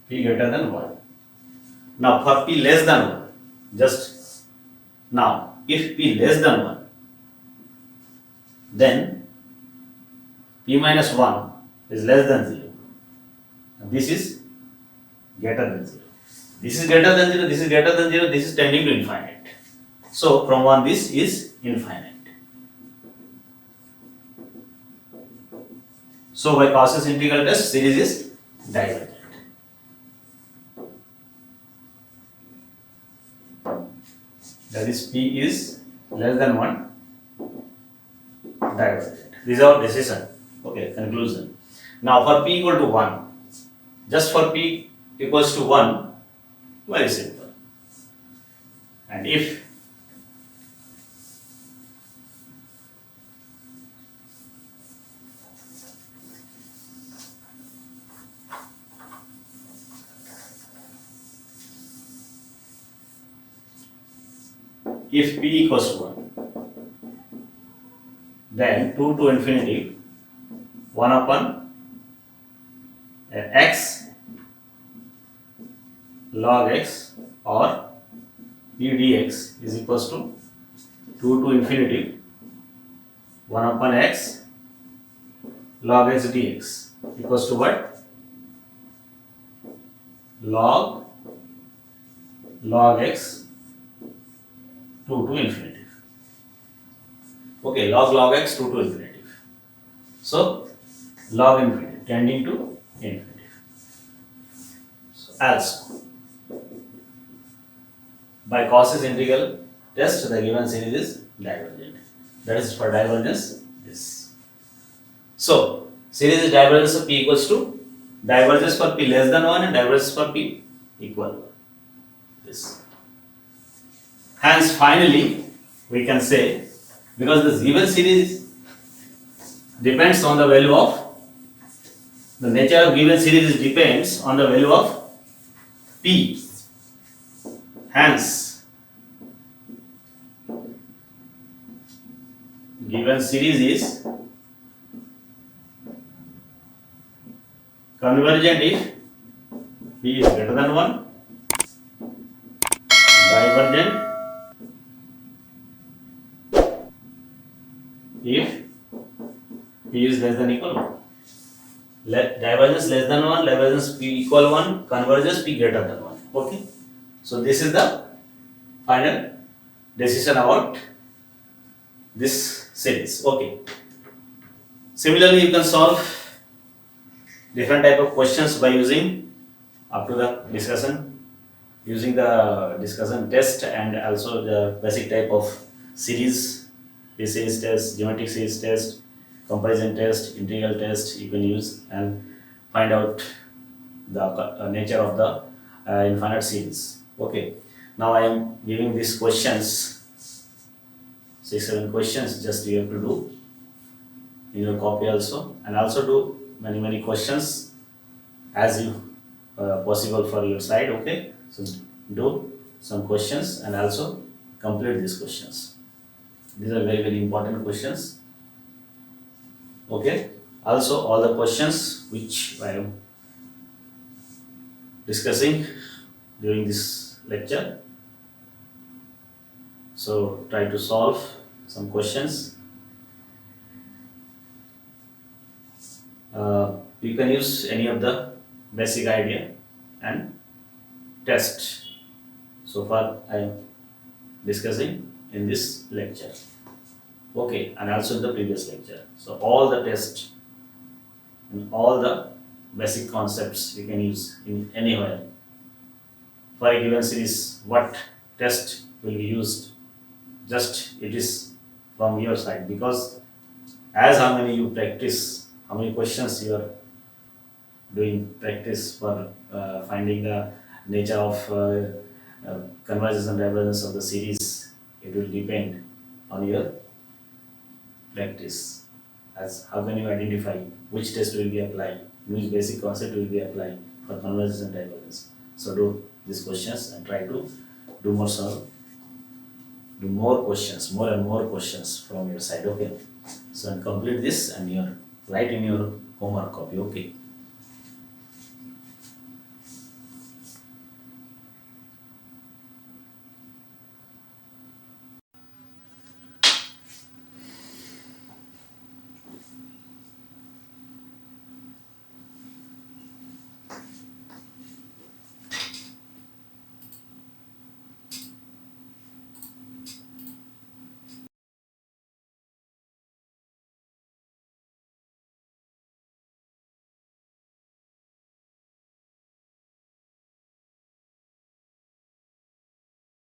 S1: p greater than 1. Now for p less than 1, just now if p less than 1, then p minus 1 is less than 0. And this is greater than 0. This is greater than 0, this is greater than 0, this is tending to infinite. So from 1 this is infinite. So by Cauchy's integral test, series is divergent. That is P is less than 1, divergent. This is our decision. Okay, conclusion. Now for P equal to 1, just for P equals to 1, very simple. And if P equals to 1, then 2 to infinity 1 upon x log x or p dx is equals to 2 to infinity 1 upon x log x dx equals to what? Log x 2 to infinity. Okay, log x 2 to infinity. So log infinity tending to infinity. So also by Cauchy's integral test, the given series is divergent. That is for divergence. This. So series is divergence of P equals to divergence for P less than 1 and divergence for P equal 1. This. Hence, finally, we can say, because this given series depends on the value of, the nature of given series depends on the value of P. Hence, given series is convergent if P is greater than 1, divergent if P is less than equal 1. Divergence less than 1, divergence P equal 1, convergence P greater than 1. Okay. So this is the final decision about this series. Okay. Similarly, you can solve different type of questions by using up to the discussion, using the discussion test and also the basic type of series, the series test, geometric series test, comparison test, integral test you can use and find out the nature of the infinite series. Okay. Now I am giving these questions, 6-7 questions, just you have to do in your copy also, and also do many questions as you possible for your side. Okay, so do some questions and also complete these questions. These are very important questions. Okay, also all the questions which I am discussing during this lecture, so try to solve some questions. You can use any of the basic idea and test so far I am discussing in this lecture. Okay, and also in the previous lecture. So all the tests and all the basic concepts you can use in anywhere. For a given series, what test will be used? Just it is from your side, because as how many you practice, how many questions you are doing practice for finding the nature of convergence and divergence of the series, it will depend on your practice. As how can you identify which test will be applied, which basic concept will be applied for convergence and divergence. So do these questions and try to do more questions, more and more questions from your side. Okay, so and complete this and you write in your homework copy. Okay.